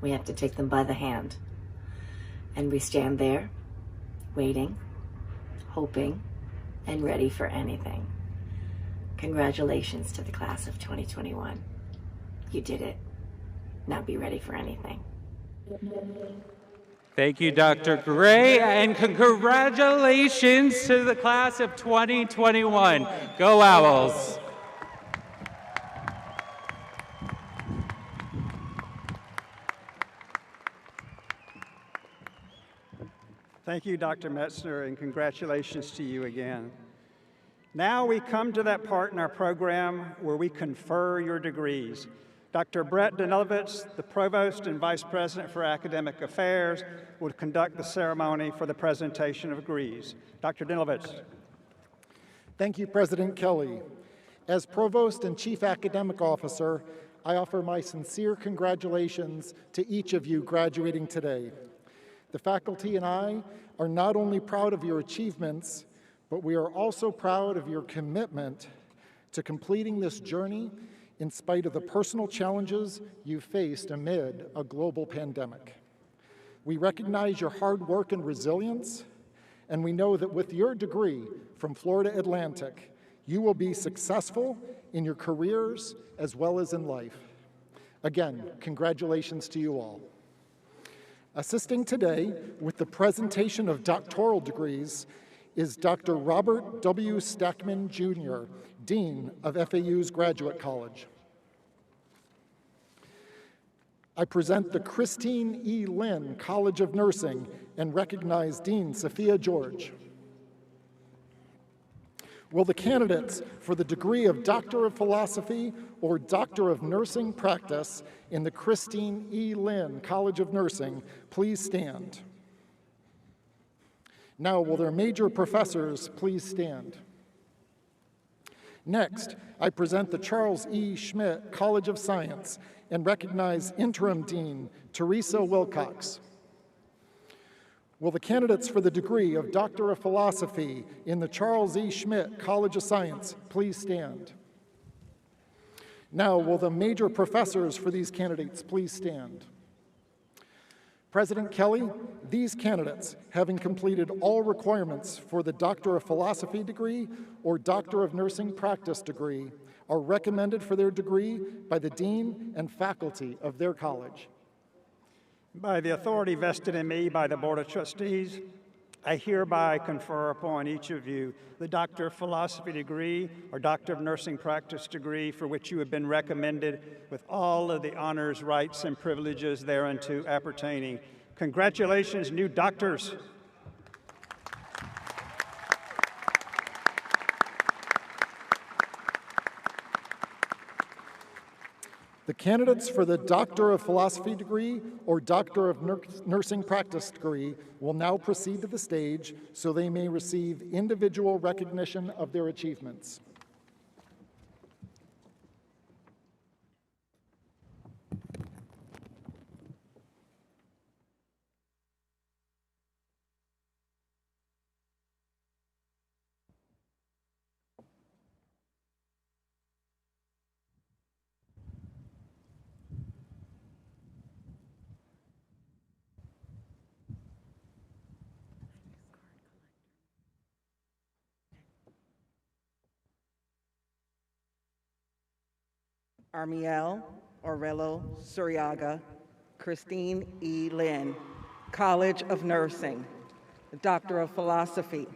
We have to take them by the hand. And we stand there, waiting, hoping, and ready for anything. Congratulations to the class of 2021. You did it. Now be ready for anything. Thank you, Dr. Gray, and congratulations to the class of 2021. Go Owls! Thank you, Dr. Metzner, and congratulations to you again. Now we come to that part in our program where we confer your degrees. Dr. Brett Danilovich, the Provost and Vice President for Academic Affairs, will conduct the ceremony for the presentation of degrees. Dr. Danilovich. Thank you, President Kelly. As Provost and Chief Academic Officer, I offer my sincere congratulations to each of you graduating today. The faculty and I are not only proud of your achievements, but we are also proud of your commitment to completing this journey in spite of the personal challenges you faced amid a global pandemic. We recognize your hard work and resilience, and we know that with your degree from Florida Atlantic, you will be successful in your careers as well as in life. Again, congratulations to you all. Assisting today with the presentation of doctoral degrees is Dr. Robert W. Stackman, Jr., Dean of FAU's Graduate College. I present the Christine E. Lynn College of Nursing and recognize Dean Sophia George. Will the candidates for the degree of Doctor of Philosophy or Doctor of Nursing Practice in the Christine E. Lynn College of Nursing please stand? Now, will their major professors please stand? Next, I present the Charles E. Schmidt College of Science and recognize Interim Dean Teresa Wilcox. Will the candidates for the degree of Doctor of Philosophy in the Charles E. Schmidt College of Science please stand? Now, will the major professors for these candidates please stand? President Kelly, these candidates, having completed all requirements for the Doctor of Philosophy degree or Doctor of Nursing Practice degree, are recommended for their degree by the dean and faculty of their college. By the authority vested in me by the Board of Trustees, I hereby confer upon each of you the Doctor of Philosophy degree or Doctor of Nursing Practice degree for which you have been recommended with all of the honors, rights, and privileges thereunto appertaining. Congratulations, new doctors. The candidates for the Doctor of Philosophy degree or Doctor of Nursing Practice degree will now proceed to the stage so they may receive individual recognition of their achievements. Armiel Aurelio Suryaga, Christine E. Lynn, College of Nursing, Doctor of Philosophy.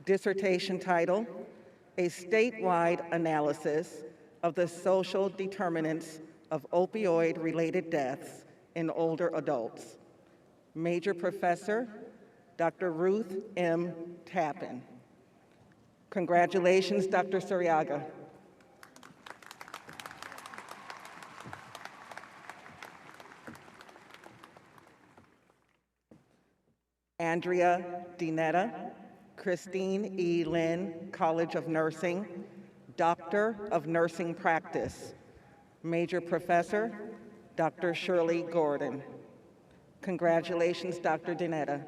Dissertation title, A Statewide Analysis of the Social Determinants of Opioid-Related Deaths in Older Adults. Major Professor, Dr. Ruth M. Tappan. Congratulations, Dr. Suryaga. Andrea DiNetta, Christine E. Lynn, College of Nursing, Doctor of Nursing Practice. Major Professor, Dr. Shirley Gordon. Congratulations, Dr. DiNetta.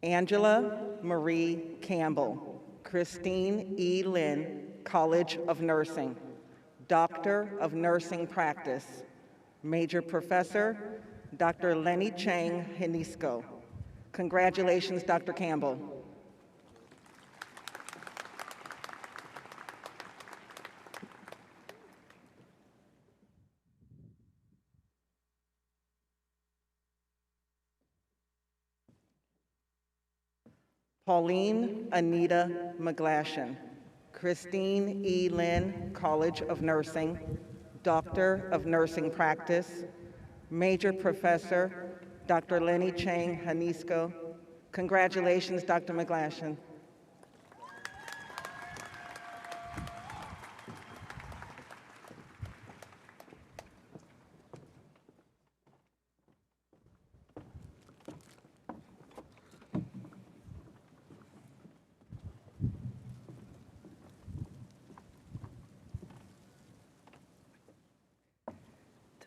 Angela Marie Campbell, Christine E. Lynn, College of Nursing, Doctor of Nursing Practice. Major Professor, Dr. Lenny Chang Hinisco. Congratulations, Dr. Campbell. Pauline Anita McGlashan, Christine E. Lynn, College of Nursing, Doctor of Nursing Practice. Major Professor, Dr. Lenny Chang Hanisco. Congratulations, Dr. McGlashan.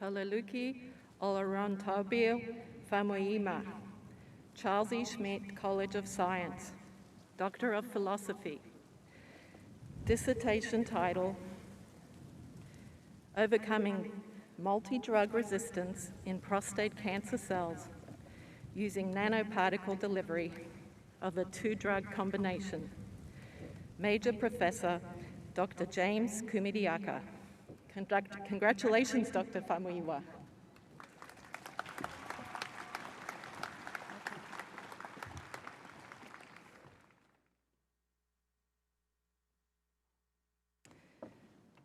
Talaluki Olarantabio Famuima, Charles E. Schmidt College of Science, Doctor of Philosophy. Dissertation title, Overcoming Multi-Drug Resistance in Prostate Cancer Cells Using Nanoparticle Delivery of a Two-Drug Combination. Major Professor, Dr. James Kumidiaka. Congratulations, Dr. Famuyiwa.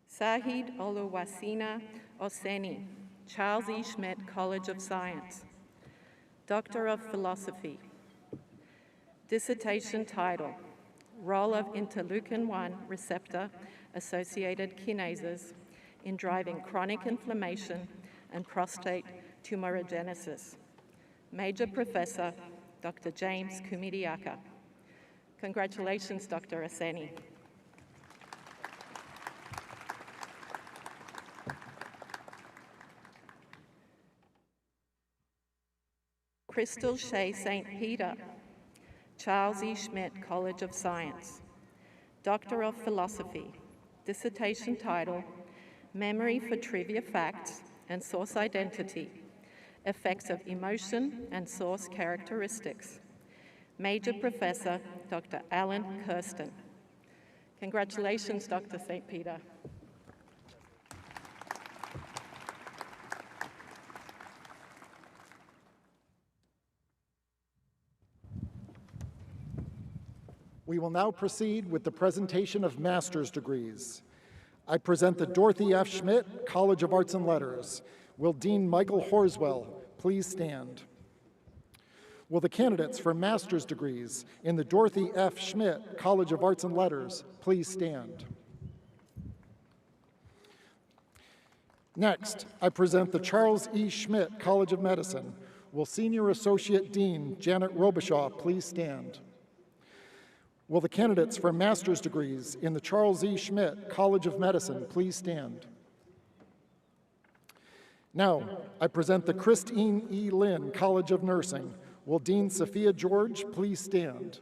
Sahid Oluwasina Oseni, Charles E. Schmidt College of Science, Doctor of Philosophy. Dissertation title, Role of Interleukin-1 Receptor Associated Kinases in Driving Chronic Inflammation and Prostate Tumorigenesis. Major Professor, Dr. James Kumidiaka. Congratulations, Dr. Oseni. Crystal Shea St. Peter, Charles E. Schmidt College of Science, Doctor of Philosophy. Dissertation title, Memory for Trivia Facts and Source Identity, Effects of Emotion and Source Characteristics. Major Professor, Dr. Alan Kirsten. Congratulations, Dr. St. Peter. We will now proceed with the presentation of master's degrees. I present the Dorothy F. Schmidt College of Arts and Letters. Will Dean Michael Horswell please stand? Will the candidates for master's degrees in the Dorothy F. Schmidt College of Arts and Letters please stand? Next, I present the Charles E. Schmidt College of Medicine. Will Senior Associate Dean Janet Robichaud please stand? Will the candidates for master's degrees in the Charles E. Schmidt College of Medicine please stand? Now, I present the Christine E. Lynn College of Nursing. Will Dean Sophia George please stand?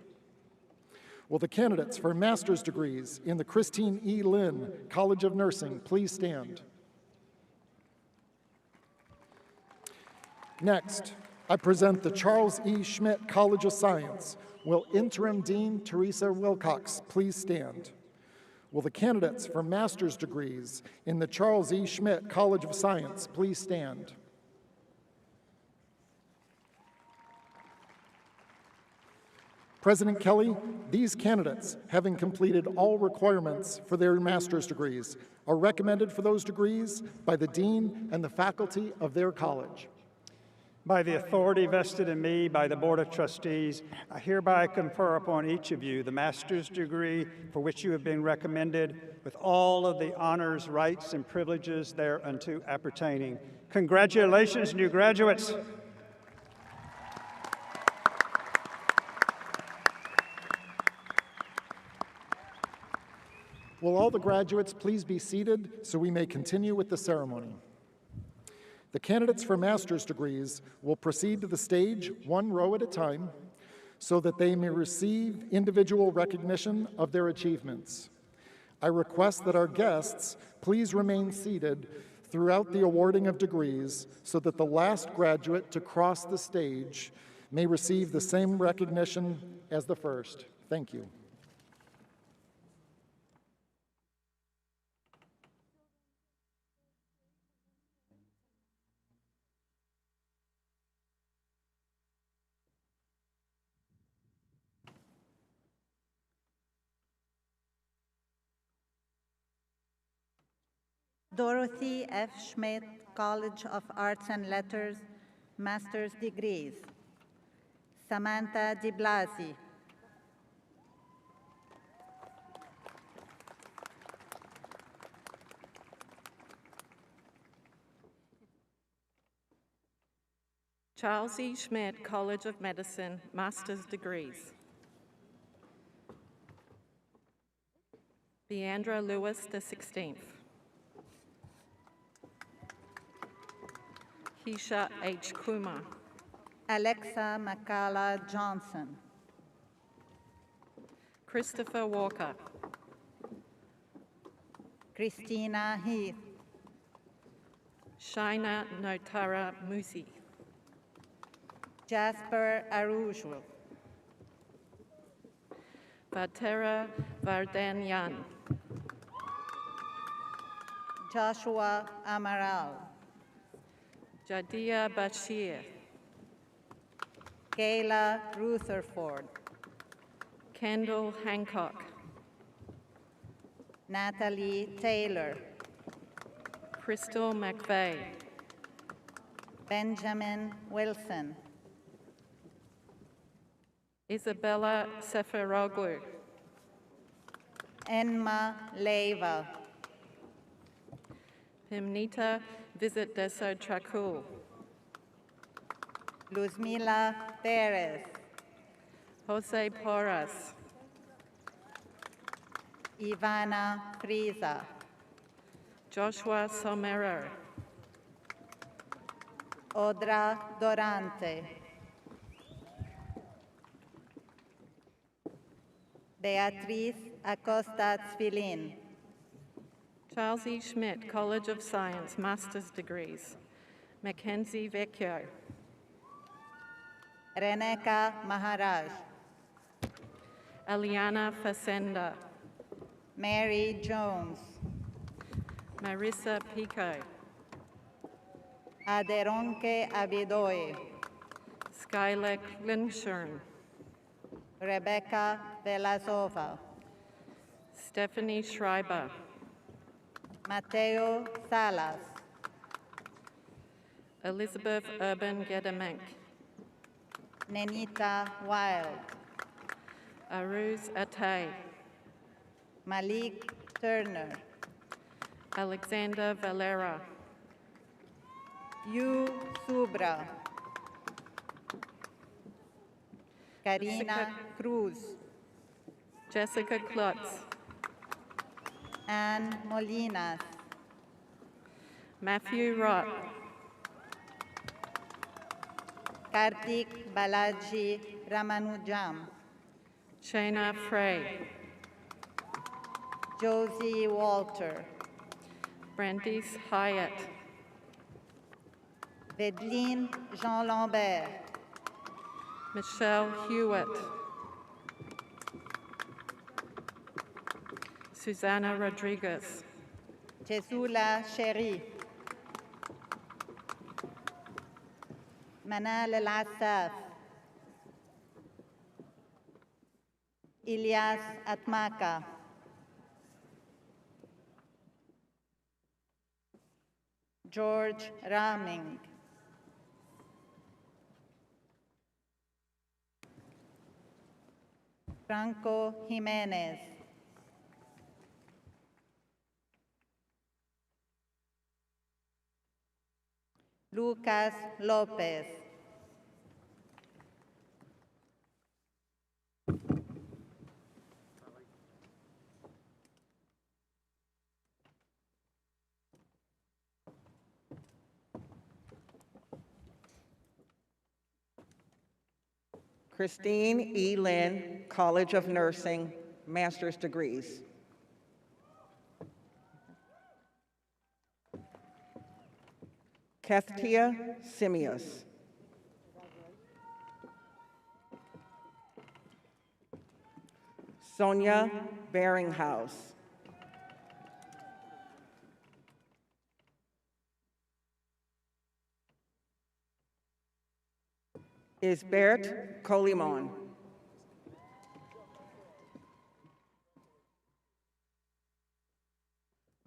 Will the candidates for master's degrees in the Christine E. Lynn College of Nursing please stand? Next, I present the Charles E. Schmidt College of Science. Will Interim Dean Teresa Wilcox please stand? Will the candidates for master's degrees in the Charles E. Schmidt College of Science please stand? President Kelly, these candidates, having completed all requirements for their master's degrees, are recommended for those degrees by the dean and the faculty of their college. By the authority vested in me by the Board of Trustees, I hereby confer upon each of you the master's degree for which you have been recommended, with all of the honors, rights, and privileges thereunto appertaining. Congratulations, new graduates. Will all the graduates please be seated so we may continue with the ceremony? The candidates for master's degrees will proceed to the stage one row at a time so that they may receive individual recognition of their achievements. I request that our guests please remain seated throughout the awarding of degrees so that the last graduate to cross the stage may receive the same recognition as the first. Thank you. Dorothy F. Schmidt College of Arts and Letters, Master's Degrees. Samantha Di Blasi. Charles E. Schmidt College of Medicine, Master's Degrees. Leandra Lewis, the 16th. Keisha H. Kumar. Alexa Makala Johnson. Christopher Walker. Christina Heath. Shaina Notara Musi. Jasper Arujo. Vatera Vardanyan. Joshua Amaral. Jadia Bashir. Kayla Rutherford. Kendall Hancock. Natalie Taylor. Crystal McVeigh. Benjamin Wilson. Isabella Seferoglu. Enma Leiva. Pimnita Visit Deso Tracul. Luzmila Perez. Jose Porras. Ivana Friza. Joshua Somero. Odra Dorante. Beatriz Acosta Tzvilin. Charles E. Schmidt College of Science, Master's Degrees. Mackenzie Vecchio. Reneka Maharaj. Eliana Facenda. Mary Jones. Marissa Pico. Aderonke Abidoye. Skylar Glenshorn. Rebecca Velasova. Stephanie Schreiber. Mateo Salas. Elizabeth Urban Gedemank. Nenita Wild, Aruz Atay, Malik Turner, Alexander Valera, Yu Subra, Karina Cruz, Jessica Klutz, Anne Molinas, Matthew Rott, Kartik Balaji Ramanujam, Shayna Frey, Josie Walter, Brandice Hyatt, Vedeline Jean Lambert, Michelle Hewitt, Susanna Rodriguez, Jesula Sherry, Manal El Asaf, Ilyas Atmaka, George Raming, Franco Jimenez, Lucas Lopez, Christine E. Lynn, College of Nursing, master's degrees. Kethtia Simius. Sonia Beringhaus. Isbert Colimon.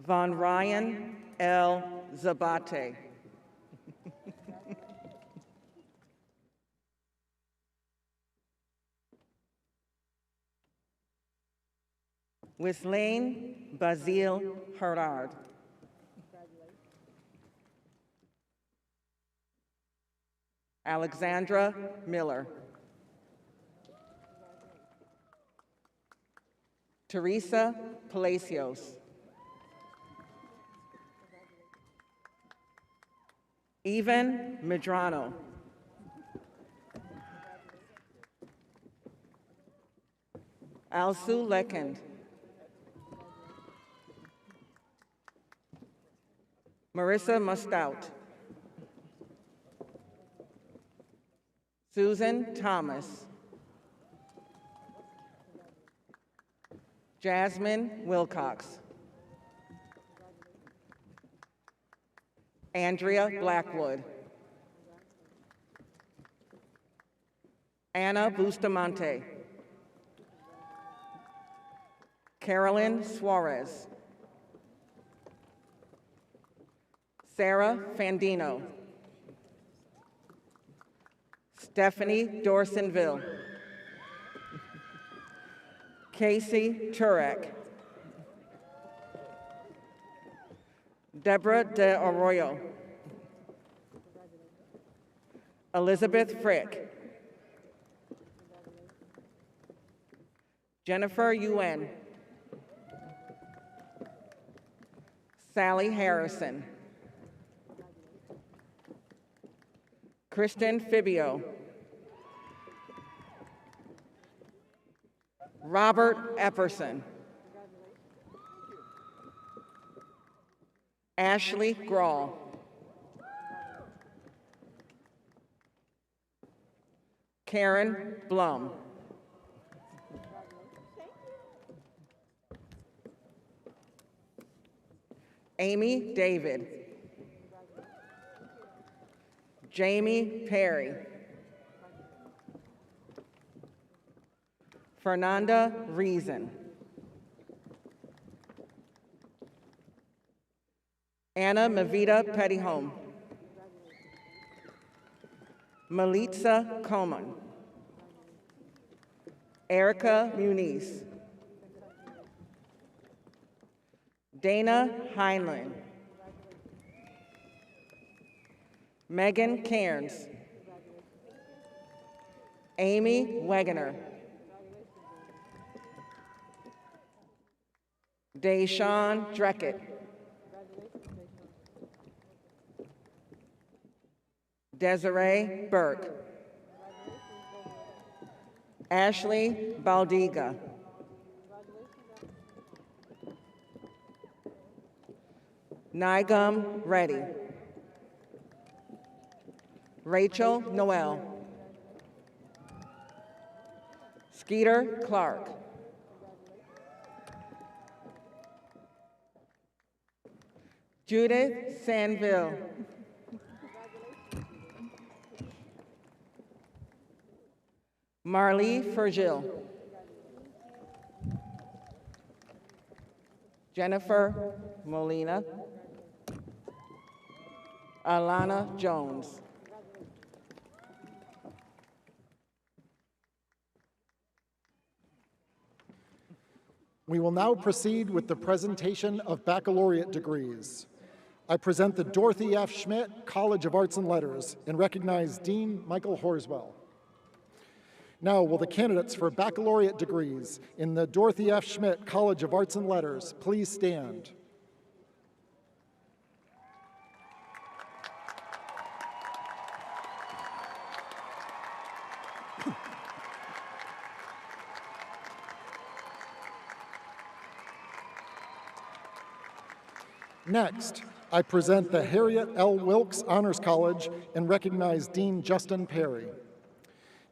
Von Ryan L. Zabate. Wislaine Basile Herard. Alexandra Miller. Teresa Palacios. Even Medrano. Alsu Lekend. Marissa Mustout. Susan Thomas. Jasmine Wilcox. Andrea Blackwood. Anna Bustamante. Carolyn Suarez. Sarah Fandino. Stephanie Dorsonville. Casey Turek. Deborah De Arroyo. Elizabeth Frick. Jennifer Yuen. Sally Harrison. Kristen Fibio. Robert Epperson. Ashley Grawl. Karen Blum. Amy David. Jamie Perry. Fernanda Reason. Anna Mavita Pettyhome. Malitza Coman. Erica Muniz. Dana Heinlein. Megan Cairns. Amy Wegener. Deshawn Dreckett. Desiree Burke. Ashley Baldiga. Nigam Reddy. Rachel Noel. Skeeter Clark. Judith Sanville. Marlee Fergil. Jennifer Molina. Alana Jones. We will now proceed with the presentation of baccalaureate degrees. I present the Dorothy F. Schmidt College of Arts and Letters and recognize Dean Michael Horswell. Now, will the candidates for baccalaureate degrees in the Dorothy F. Schmidt College of Arts and Letters please stand? Next, I present the Harriet L. Wilkes Honors College and recognize Dean Justin Perry.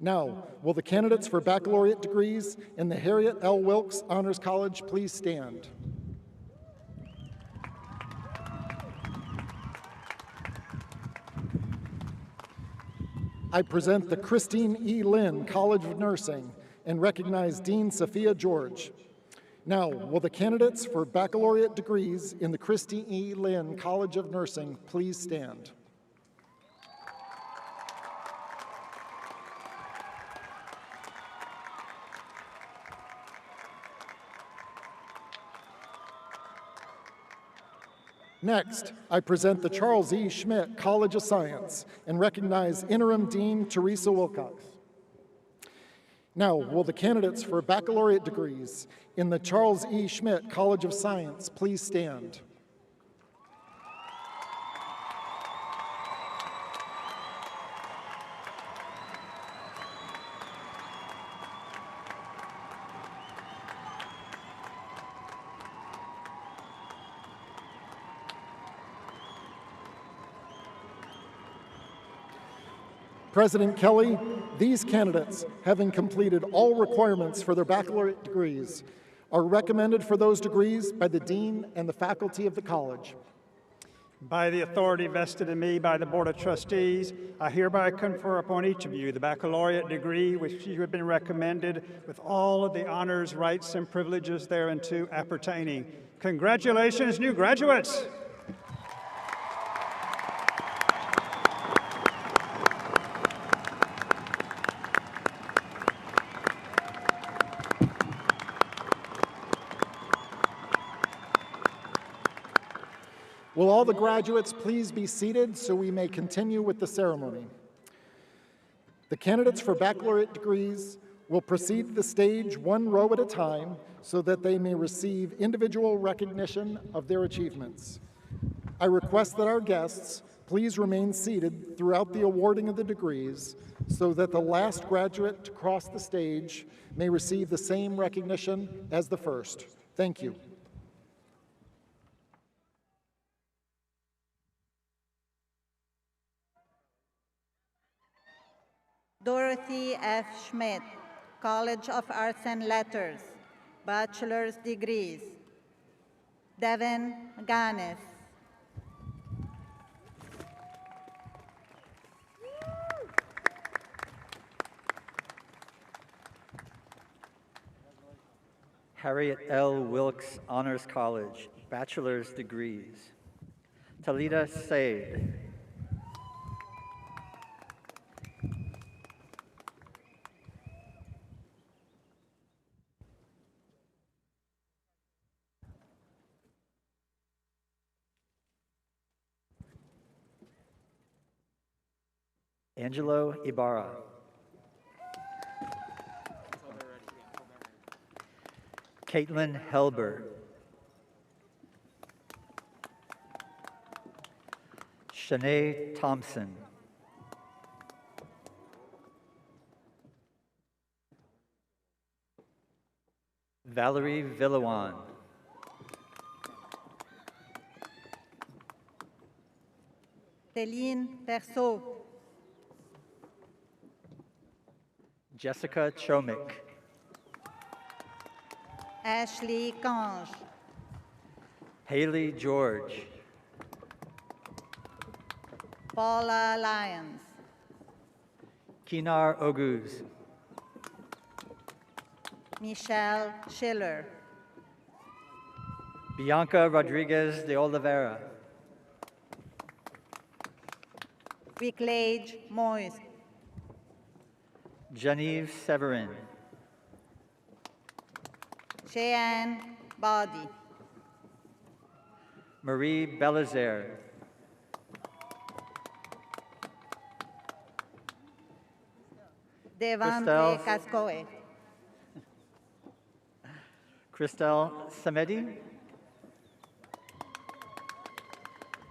Now, will the candidates for baccalaureate degrees in the Harriet L. Wilkes Honors College please stand? I present the Christine E. Lynn College of Nursing and recognize Dean Sophia George. Now, will the candidates for baccalaureate degrees in the Christine E. Lynn College of Nursing please stand? Next, I present the Charles E. Schmidt College of Science and recognize Interim Dean Teresa Wilcox. Now, will the candidates for baccalaureate degrees in the Charles E. Schmidt College of Science please stand? President Kelly, these candidates, having completed all requirements for their baccalaureate degrees, are recommended for those degrees by the Dean and the faculty of the college. By the authority vested in me by the Board of Trustees, I hereby confer upon each of you the baccalaureate degree which you have been recommended with all of the honors, rights, and privileges thereunto appertaining. Congratulations, new graduates! Will all the graduates please be seated so we may continue with the ceremony? The candidates for baccalaureate degrees will proceed to the stage one row at a time so that they may receive individual recognition of their achievements. I request that our guests please remain seated throughout the awarding of the degrees so that the last graduate to cross the stage may receive the same recognition as the first. Thank you. Dorothy F. Schmidt, College of Arts and Letters, bachelor's degrees. Devin Ganes. Harriet L. Wilkes Honors College, bachelor's degrees. Talita Said. Angelo Ibarra. Caitlin Helber. Shanae Thompson. Valerie Villawan. Céline Perceau. Jessica Chomik. Ashley Kange. Haley George. Paula Lyons. Kinar Oguz. Michelle Schiller. Bianca Rodriguez de Oliveira. Wicklage Moise. Genevieve Severin. Cheyenne Body. Marie Belizaire. Devante Cascoe. Christelle Samedi.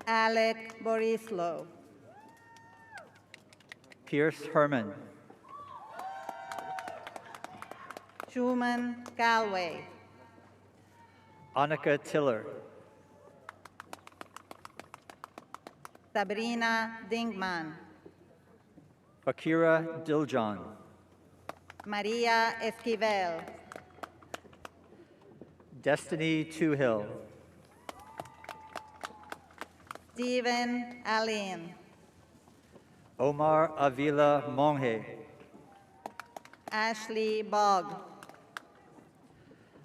Alec Borislow. Pierce Herman. Truman Galway. Annika Tiller. Sabrina Dingman. Akira Diljon. Maria Esquivel. Destiny Toohill. Stephen Allen. Omar Avila Monge. Ashley Bogg.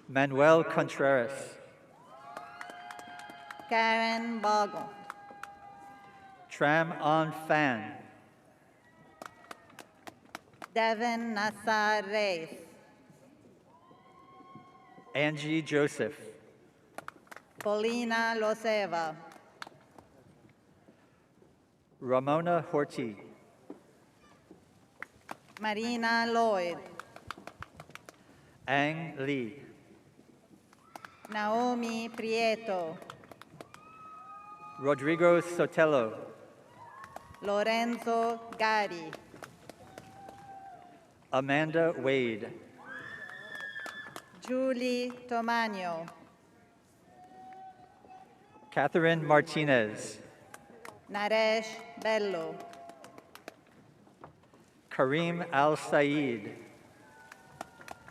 Manuel Contreras. Karen Bogle. Tram An Fan. Devin Nassar Reis. Angie Joseph. Paulina Loseva. Ramona Horty. Marina Lloyd. Ang Lee. Naomi Prieto. Rodrigo Sotelo. Lorenzo Gari. Amanda Wade. Julie Tomagno. Catherine Martinez. Naresh Bello. Kareem Al Saeed.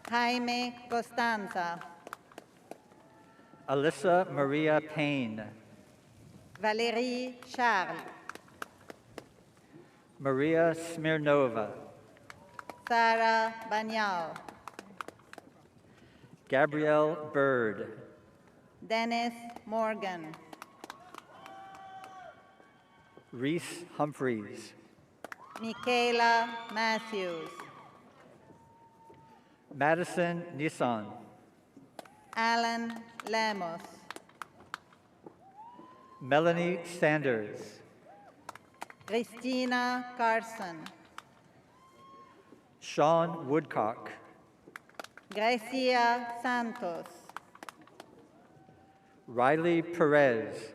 Jaime Costanza. Alyssa Maria Payne. Valérie Charles. Maria Smirnova. Sarah Banyao. Gabrielle Bird. Dennis Morgan. Reese Humphreys. Michaela Matthews. Madison Nissan. Alan Lemos. Melanie Sanders. Christina Carson. Sean Woodcock. Gracia Santos. Riley Perez.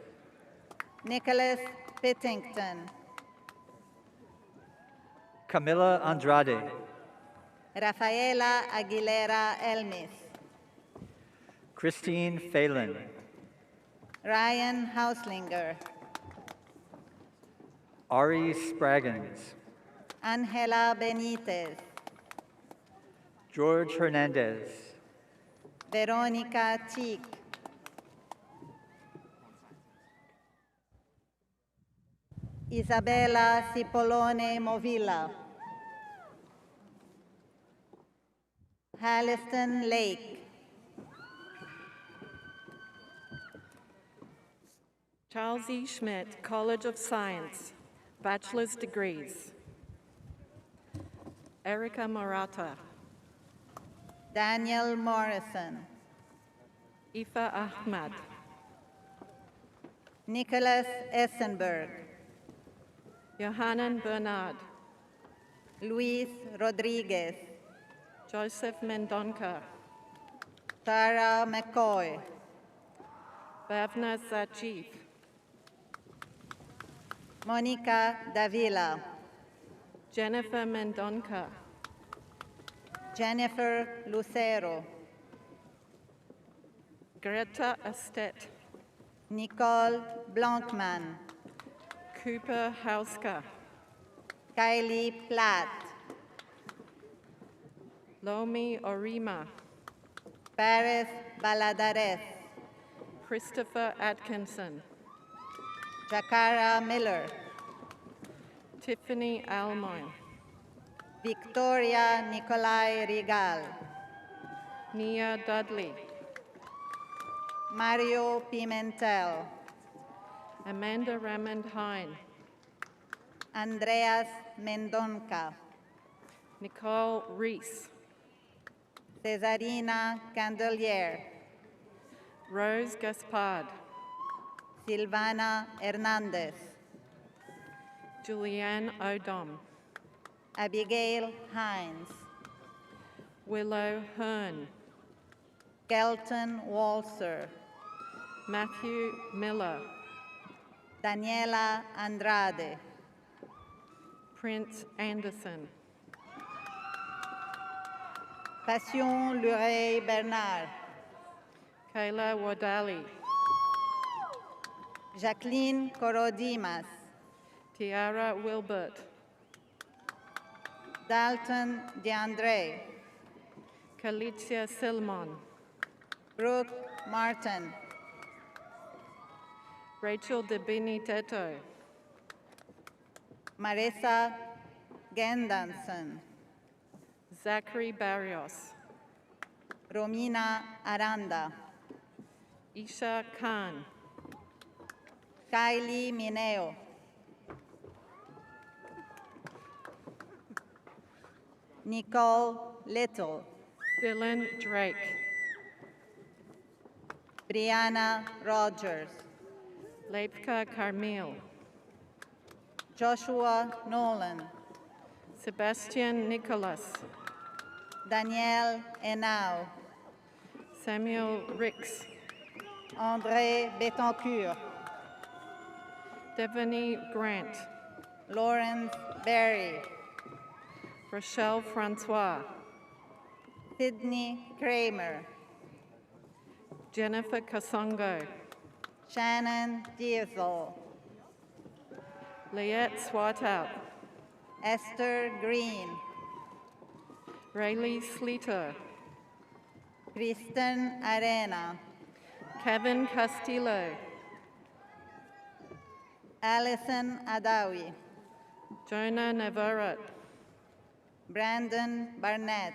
Nicholas Pittington. Camila Andrade. Rafaela Aguilera Elmis. Christine Phelan. Ryan Hauslinger. Ari Spraggins. Angela Benitez. George Hernandez. Veronica Cheek. Isabella Cipollone Movilla. Halliston Lake. Charles E. Schmidt, College of Science, bachelor's degrees. Erica Morata. Daniel Morrison. Ifa Ahmad. Nicholas Essenberg. Johannan Bernard. Luis Rodriguez, Joseph Mendonca, Tara McCoy, Bhavna Zachiv, Monica Davila, Jennifer Mendonca, Jennifer Lucero, Greta Estet, Nicole Blankman, Cooper Hauska, Kylie Platt, Lomi Orima, Paris Baladares, Christopher Atkinson, Jakara Miller, Tiffany Almoin, Victoria Nicolai Rigal, Nia Dudley, Mario Pimentel, Amanda Ramond Hine, Andreas Mendonca, Nicole Reese, Cesarina Candelier, Rose Gaspard, Silvana Hernandez, Julianne Odom, Abigail Hines, Willow Hearn, Kelton Walser, Matthew Miller, Daniela Andrade, Prince Anderson, Passion Luray Bernard, Kayla Wadali, Jacqueline Corodimas, Tiara Wilbert, Dalton DeAndre, Kalicia Silmon, Brooke Martin, Rachel DeBenedetto, Marissa Gendanson, Zachary Barrios, Romina Aranda, Isha Khan, Kylie Mineo, Nicole Little, Dylan Drake, Brianna Rogers, Leipka Carmel, Joshua Nolan, Sebastian Nicholas, Danielle Henao, Samuel Ricks, André Betancourt, Devaney Grant, Lawrence Berry, Rochelle Francois, Sydney Kramer, Jennifer Kasongo, Shannon Diesel, Liette Swartout, Esther Green, Rayleigh Sleeter, Kristen Arena, Kevin Castillo, Alison Adawi, Jonah Navarrete, Brandon Barnett,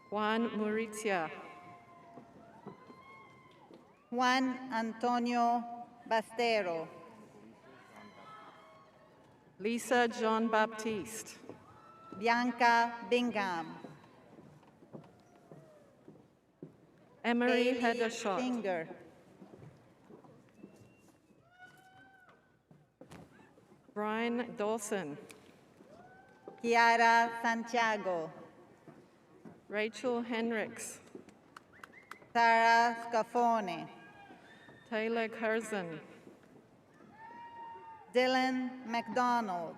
Juan Muricia, Juan Antonio Bastero, Lisa Jean Baptiste, Bianca Bingham, Emery Bailey Heddershot, Singer, Brian Dawson, Chiara Santiago, Rachel Henricks, Sarah Scafone, Taylor Curzon, Dylan McDonald,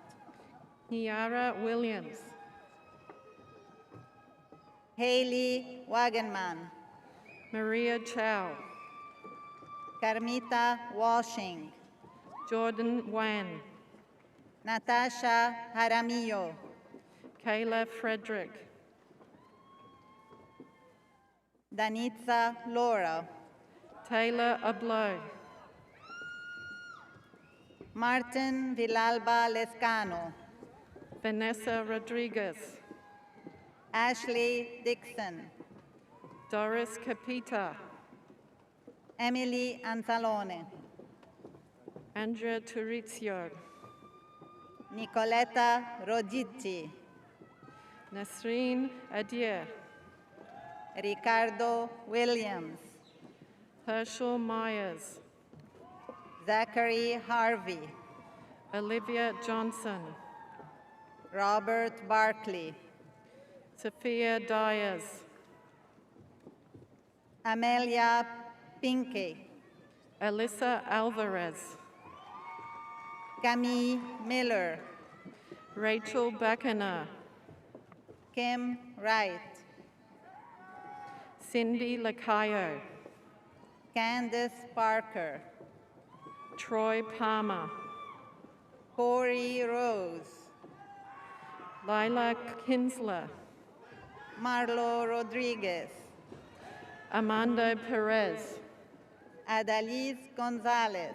Kiara Williams, Haley Wagenman, Maria Chow, Carmita Washing, Jordan Wan, Natasha Jaramillo, Kayla Frederick, Danitza Laura, Taylor Abloh, Martin Villalba Lescano, Vanessa Rodriguez, Ashley Dixon, Doris Capita, Emily Anzalone, Andrea Turizio, Nicoletta Roditti, Nasreen Adier, Ricardo Williams, Herschel Myers, Zachary Harvey, Olivia Johnson, Robert Barkley, Sophia Diaz, Amelia Pinke, Alyssa Alvarez, Camille Miller, Rachel Beckener, Kim Wright, Cindy Lacayo, Candace Parker, Troy Palmer, Corey Rose, Lila Kinsler, Marlo Rodriguez, Armando Perez, Adalise Gonzalez,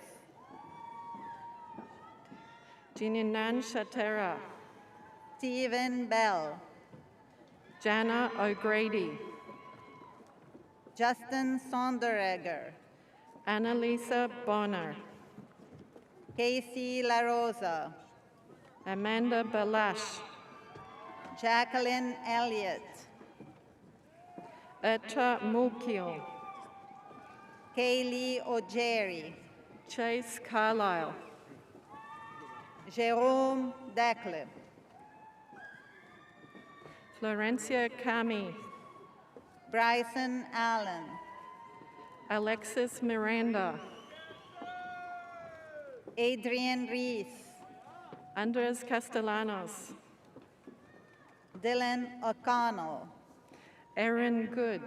Jininan Shatera, Stephen Bell, Jana O'Grady, Justin Sonderegger, Annalisa Bonner, Casey La Rosa, Amanda Balash, Jacqueline Elliott, Etra Mulkil, Kaylee O'Jerry, Chase Carlisle, Jerome Declip, Florencia Cami, Bryson Allen, Alexis Miranda, Adrian Reese, Andres Castellanos, Dylan O'Connell, Erin Good,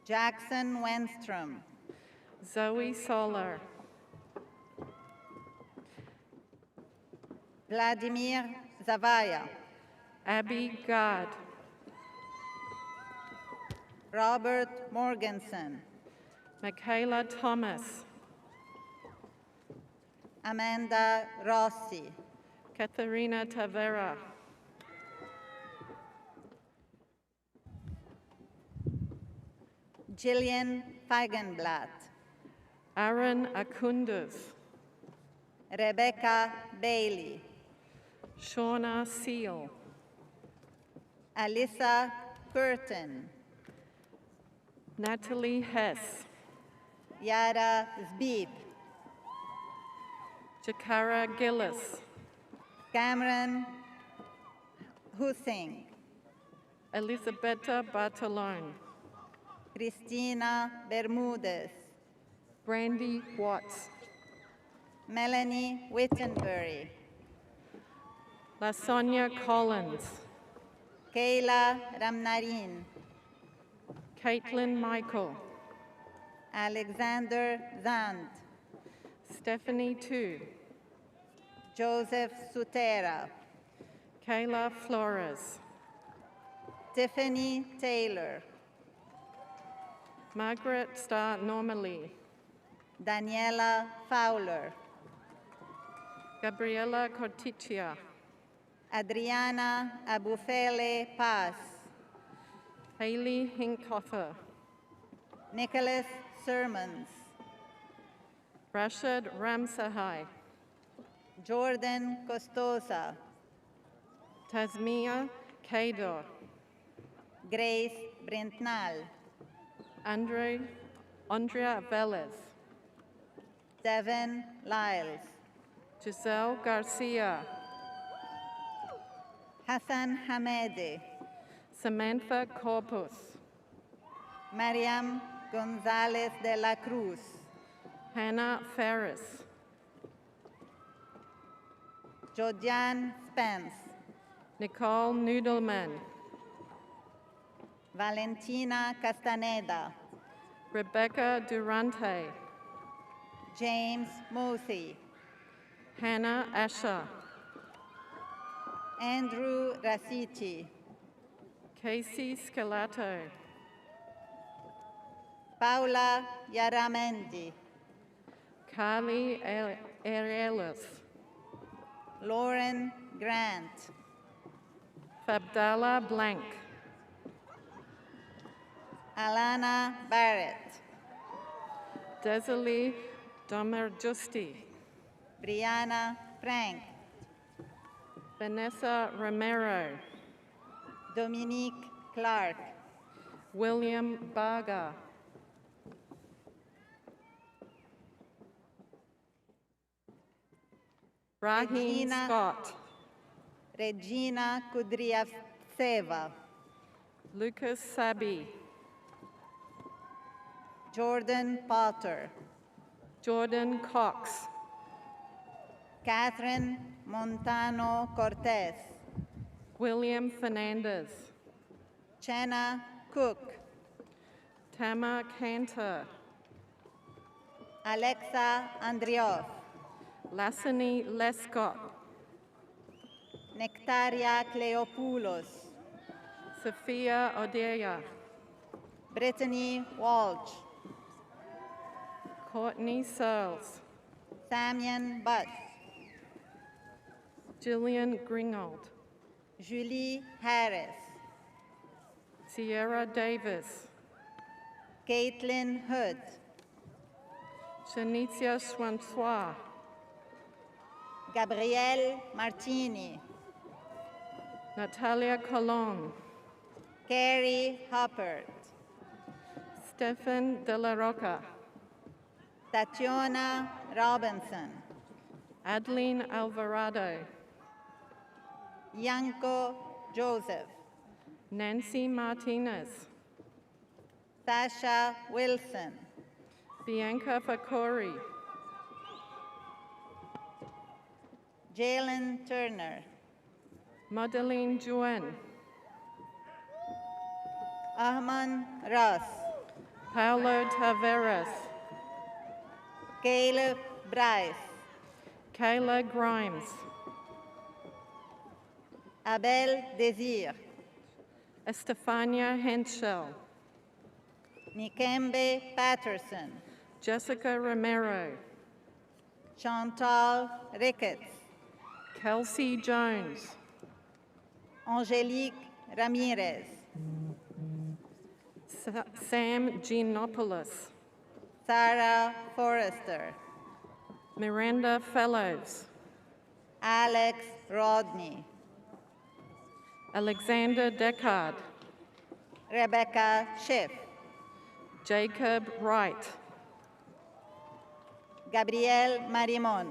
Jackson Wenstrom, Zoe Solar, Vladimir Zavaya, Abby God, Robert Morganson, Michaela Thomas, Amanda Rossi, Katharina Tavera, Jillian Feigenblatt, Aaron Akundus, Rebecca Bailey, Shauna Seal, Alyssa Curtin, Natalie Hess, Yara Zbib, Jakara Gillis, Cameron Hussing, Elisabetta Bartolone, Cristina Bermudez, Brandy Watts, Melanie Wittenbury, LaSonia Collins, Kayla Ramnarin, Caitlin Michael, Alexander Zand, Stephanie Tu, Joseph Sutera, Kayla Flores, Tiffany Taylor, Margaret Starr Normally, Daniela Fowler, Gabriela Corticia, Adriana Abufele Paz, Haley Hinkhofer, Nicholas Sermons, Rashad Ramsahai, Jordan Costosa, Tasmia Kador, Grace Brentnal, Andrea Velez, Devin Lyles, Giselle Garcia, Hassan Hamedi, Samantha Corpus, Mariam Gonzalez de la Cruz, Hannah Ferris, Jodian Spence, Nicole Nudelman, Valentina Castaneda, Rebecca Durante, James Mosey, Hannah Asher, Andrew Rasici, Casey Scalato, Paula Yaramendi, Carly Arelis, Lauren Grant, Fabdallah Blank, Alana Barrett, Desalie Domerjusti, Brianna Frank, Vanessa Romero, Dominique Clark, William Barger, Raheem Regina- Scott, Regina Kudryavtseva, Lucas Sabi, Jordan Potter, Jordan Cox, Catherine Montano Cortez, William Fernandez, Chenna Cook, Tama Cantor, Alexa Andriov, Lassany Lescott, Nectaria Cleopoulos, Sophia Odeya, Brittany Walsh, Courtney Searles, Samian Butt, Jillian Gringold, Julie Harris, Sierra Davis, Caitlin Hood, Shanitia Schwansois, Gabrielle Martini, Natalia Colon, Carrie Huppert, Stefan De La Roca, Tatiana Robinson, Adeline Alvarado, Yanko Joseph, Nancy Martinez, Sasha Wilson, Bianca Fakori, Jalen Turner, Madeline Juen, Ahman Ross, Paulo Taveras, Caleb Bryce, Kayla Grimes, Abel Desir, Estefania Henschel, Nikembe Patterson, Jessica Romero, Chantal Ricketts, Kelsey Jones, Angelique Ramirez, Sam Giannopoulos, Sarah Forrester, Miranda Fellows, Alex Rodney, Alexander Deckard, Rebecca Schiff, Jacob Wright, Gabrielle Marimon,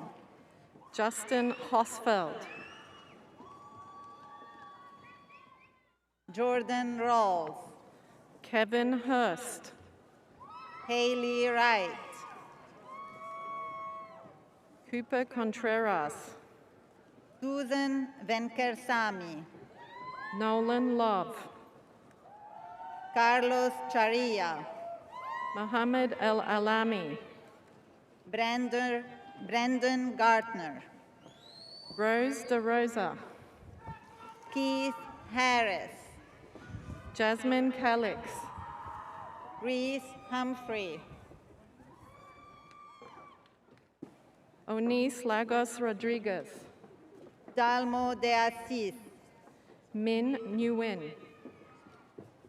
Justin Hosfeld, Jordan Rawls, Kevin Hurst, Haley Wright, Cooper Contreras, Susan Venkersamy, Nolan Love, Carlos Charia, Mohammed El Alami, Brendan Gartner, Rose DeRosa, Keith Harris, Jasmine Calix, Reese Humphrey, Onis Lagos Rodriguez, Dalmo de Assis, Min Nguyen,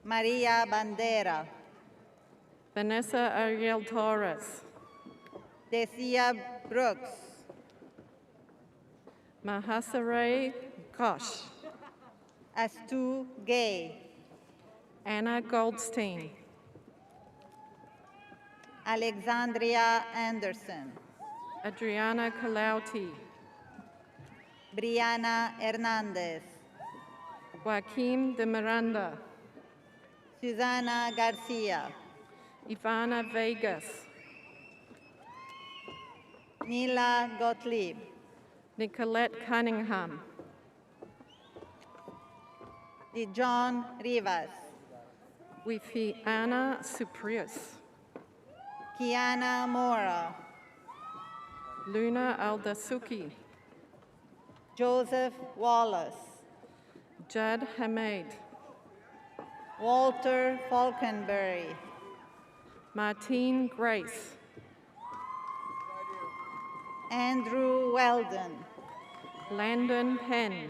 Maria Bandera, Vanessa Ariel Torres, Desia Brooks, Mahasare Ghosh, Astu Gay, Anna Goldstein, Alexandria Anderson, Adriana Colauti, Brianna Hernandez, Joaquim de Miranda, Susana Garcia, Ivana Vegas, Nila Gottlieb, Nicolette Cunningham, Dijon Rivas, Wifiana Suprius, Kiana Mora, Luna Aldasuki, Joseph Wallace, Jad Hamed, Walter Falkenberry, Martine Grace, Andrew Weldon, Landon Penn,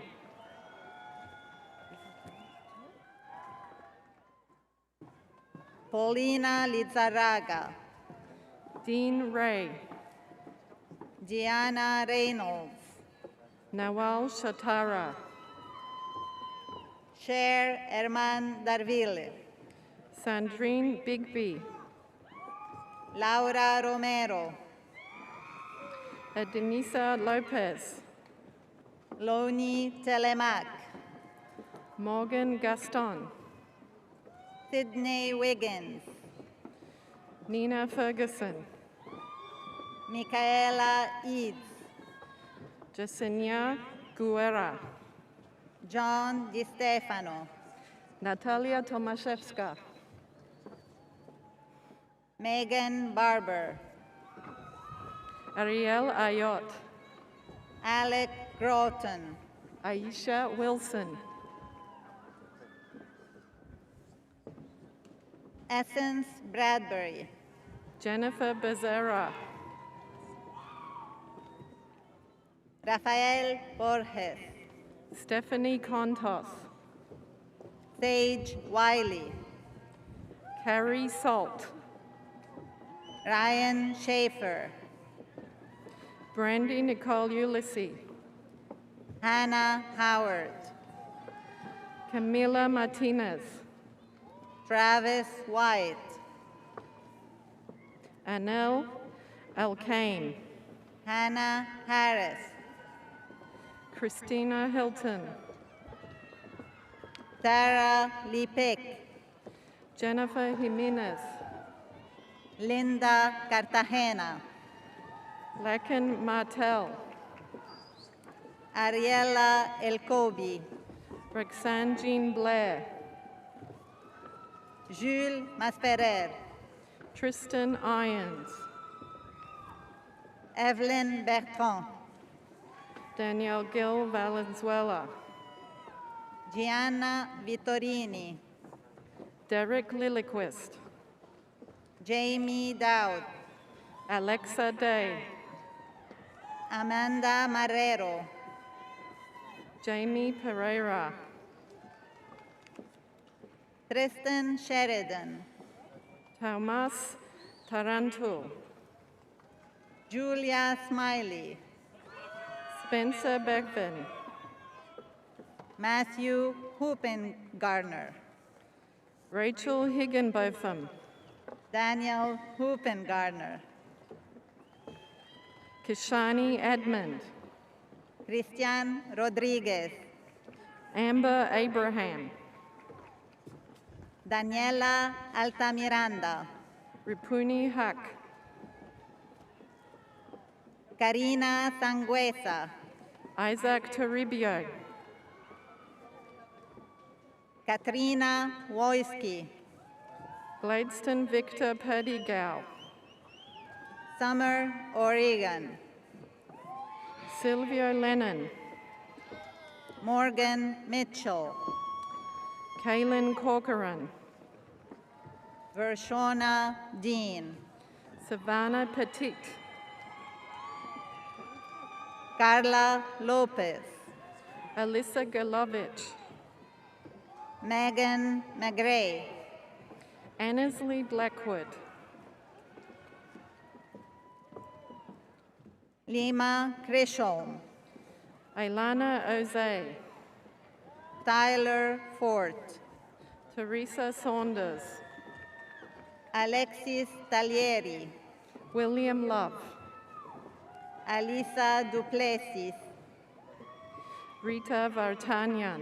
Paulina Lizarraga, Dean Ray, Gianna Reynolds, Nawal Shatara, Cher Herman Darville, Sandrine Bigby, Laura Romero, Denisa Lopez, Loni Telemac, Morgan Gaston, Sydney Wiggins, Nina Ferguson, Michaela Eads, Jasenia Guerra, John Di Stefano, Natalia Tomaszewska, Megan Barber, Ariel Ayot, Alec Groton, Aisha Wilson, Essence Bradbury, Jennifer Becerra, Rafael Borges, Stephanie Contos, Sage Wiley, Carrie Salt, Ryan Schaefer, Brandy Nicole Ulysses, Hannah Howard, Camila Martinez, Travis White, Anel Alkane, Hannah Harris, Christina Hilton, Sarah Lipik, Jennifer Jimenez, Linda Cartagena, Lakin Martel, Ariella Elkobi, Roxanne Jean Blair, Jules Masperer, Tristan Irons, Evelyn Bertrand, Danielle Gil Valenzuela, Gianna Vittorini, Derek Lilliquist, Jamie Dowd, Alexa Day, Amanda Marrero, Jamie Pereira, Tristan Sheridan, Thomas Taranto, Julia Smiley, Spencer Beckman, Matthew Hoopengarner, Rachel Higginbotham, Daniel Hoopengarner, Kishani Edmond, Christian Rodriguez, Amber Abraham, Daniela Altamiranda, Ripuni Huck, Karina Sangüesa, Isaac Toribio, Katrina Wojski, Gladstone Victor Perdigao, Summer Oregon, Silvio Lennon, Morgan Mitchell, Kaylin Corcoran, Vershona Dean, Savannah Petit, Carla Lopez, Alyssa Galovich, Megan McGray, Annesley Blackwood, Lima Chisholm, Ailana Oze, Tyler Fort, Teresa Saunders, Alexis Talieri, William Love, Alisa Duplessis, Rita Vartanyan,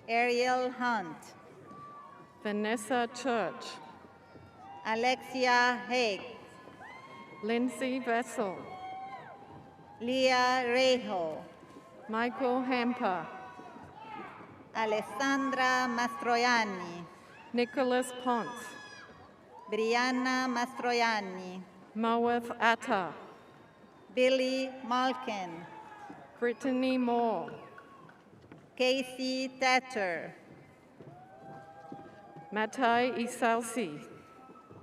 Ariel Hunt, Vanessa Church, Alexia Haig, Lindsay Vessel, Leah Rejo, Michael Hamper, Alessandra Mastroianni, Nicholas Ponce, Brianna Mastroianni, Maweth Atta, Billy Malkin, Brittany Moore, Casey Tatter, Matai Isalsi,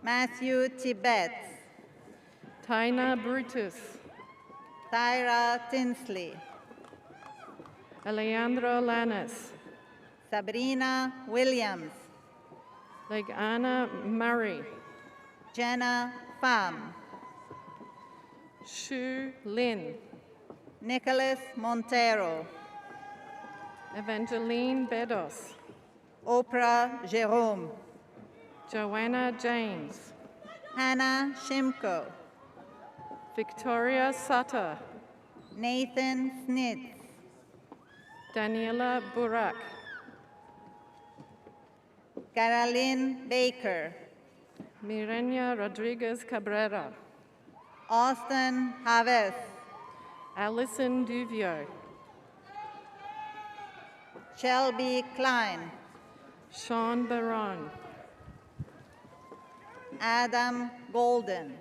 Matthew Tibet, Tina Brutus, Tyra Tinsley, Alejandro Lanes, Sabrina Williams, Anna Murray, Jenna Pham, Shu Lin, Nicholas Montero, Evangeline Bedos, Oprah Jerome, Joanna James, Hannah Shimko, Victoria Sutter, Nathan Snitz, Daniela Burak, Caroline Baker, Mirenia Rodriguez Cabrera, Austin Haves, Allison Duvio, Shelby Klein, Sean Barron, Adam Golden,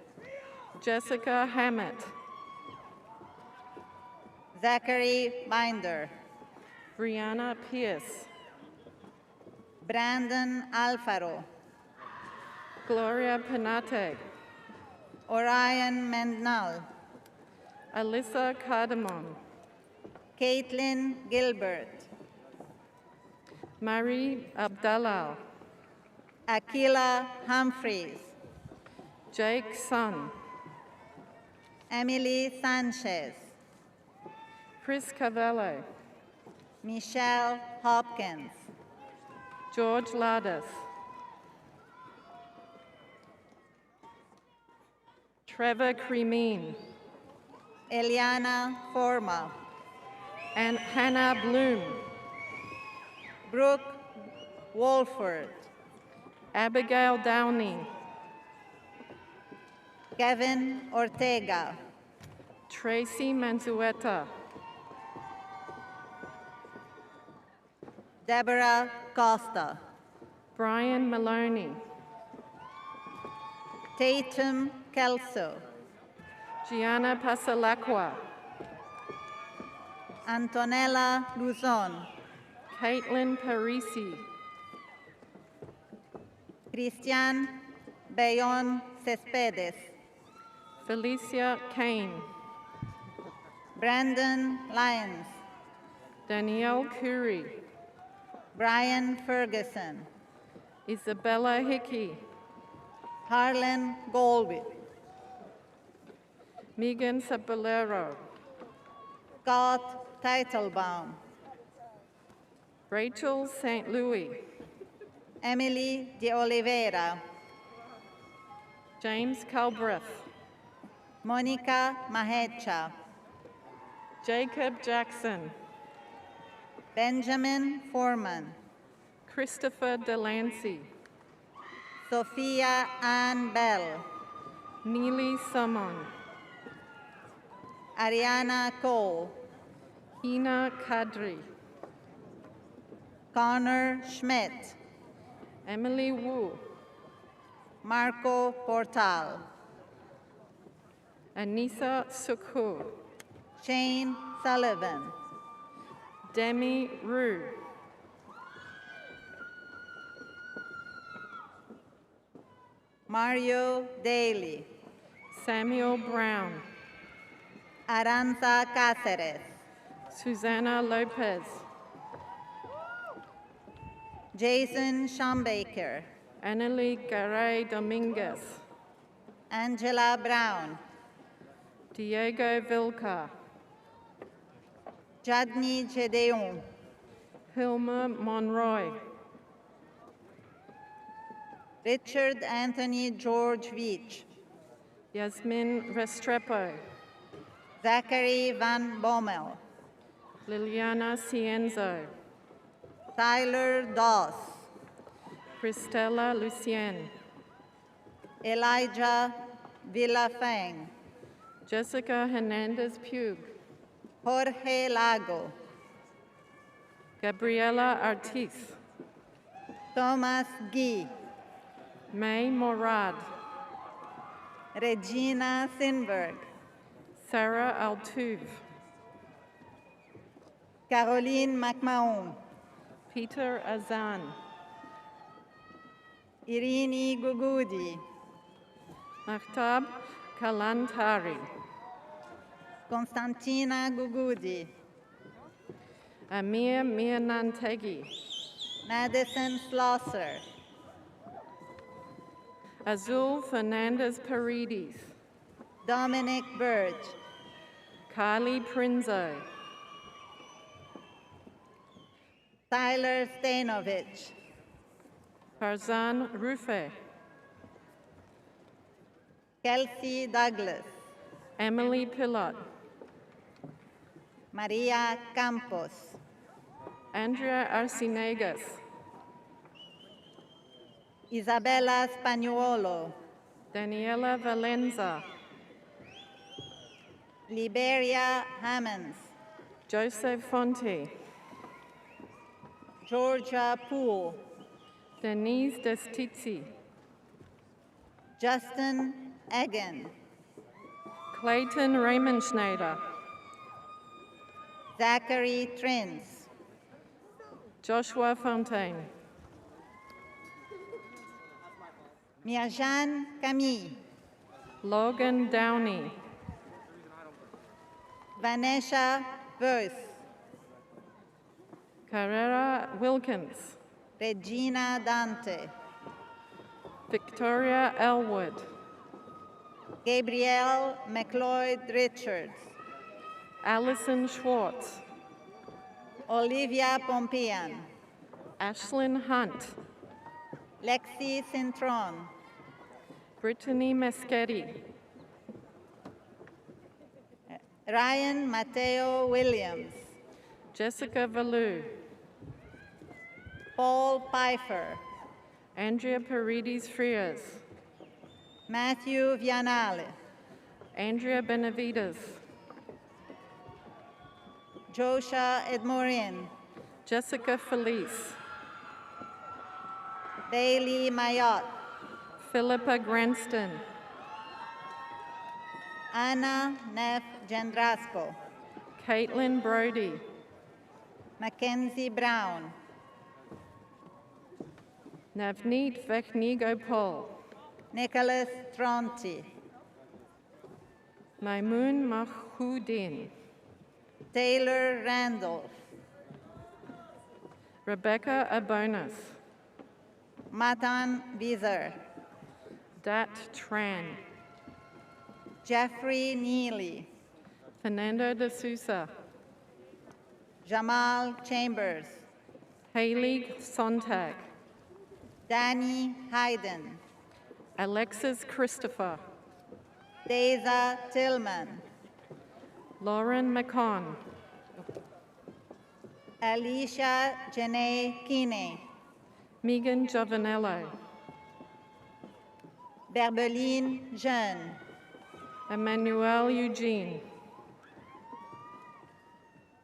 Jessica Hammett, Zachary Binder, Brianna Pierce, Brandon Alfaro, Gloria Penate, Orion Mendnal, Alyssa Cardamon, Caitlin Gilbert, Marie Abdallah, Akila Humphreys, Jake Sun, Emily Sanchez, Chris Cavello, Michelle Hopkins, George Lardis, Trevor Cremeen, Eliana Forma, and Hannah Bloom, Brooke Wolford, Abigail Downey, Kevin Ortega, Tracy Manzueta, Deborah Costa, Brian Maloney, Tatum Kelso, Gianna Pasalacqua, Antonella Luzon, Caitlin Parisi, Cristian Bayon Cespedes, Felicia Kane, Brandon Lyons, Danielle Curry, Brian Ferguson, Isabella Hickey, Harlan Golby, Megan Saballero, Scott Teitelbaum, Rachel St. Louis, Emily De Oliveira, James Calbreth, Monica Mahecha, Jacob Jackson, Benjamin Foreman, Christopher Delancey, Sophia Ann Bell, Neely Samon, Ariana Cole, Hina Kadri, Connor Schmidt, Emily Wu, Marco Portal, Anissa Sukhu, Shane Sullivan, Demi Rue, Mario Daly, Samuel Brown, Aranza Cáceres, Susanna Lopez, Jason Schombaker, Annalie Garay Dominguez, Angela Brown, Diego Vilca, Jadni Gedeon, Hilma Monroy, Richard Anthony George Veach, Yasmin Restrepo, Zachary Van Bommel, Liliana Cienzo, Tyler Doss, Christella Lucien, Elijah Villafang, Jessica Hernandez Pugh, Jorge Lago, Gabriela Artis, Thomas Guy, May Morad, Regina Sinberg, Sarah Altuve, Caroline McMahon, Peter Azan, Irini Gugudi, Mahtab Kalantari, Constantina Gugudi, Amir Mirnantegi, Madison Slosser, Azul Fernandez Paredes, Dominic Burge, Kylie Prinzo, Tyler Stainovich, Farzan Rufe, Kelsey Douglas, Emily Pillot, Maria Campos, Andrea Arcinegas, Isabella Spagnuolo, Daniela Valenza, Liberia Hammonds, Joseph Fonte, Georgia Poole, Denise Destizi, Justin Egan, Clayton Raymond Schneider, Zachary Trins, Joshua Fontaine, Miajan Camille, Logan Downey, Vanessa Verse, Carrera Wilkins, Regina Dante, Victoria Elwood, Gabrielle McLeod Richards, Allison Schwartz, Olivia Pompian, Ashlyn Hunt, Lexi Cintron, Brittany Meschetti, Ryan Mateo Williams, Jessica Valou, Paul Pfeiffer, Andrea Paredes Frias, Matthew Vianale, Andrea Benavides, Joshua Edmorin, Jessica Felice, Bailey Mayotte, Philippa Granston, Anna Neff Gendrasco, Caitlin Brody, Mackenzie Brown, Navneet Vechnigopal, Nicholas Tronti, Maimoun Mahoudin, Taylor Randolph, Rebecca Abonis, Matan Vizer, Dat Tran, Jeffrey Neely, Fernando de Sousa, Jamal Chambers, Haley Sontag, Danny Hayden, Alexis Christopher, Deza Tillman, Lauren McCon, Alicia Janae Kine, Megan Giovanello, Berbeline Jeune, Emmanuel Eugene,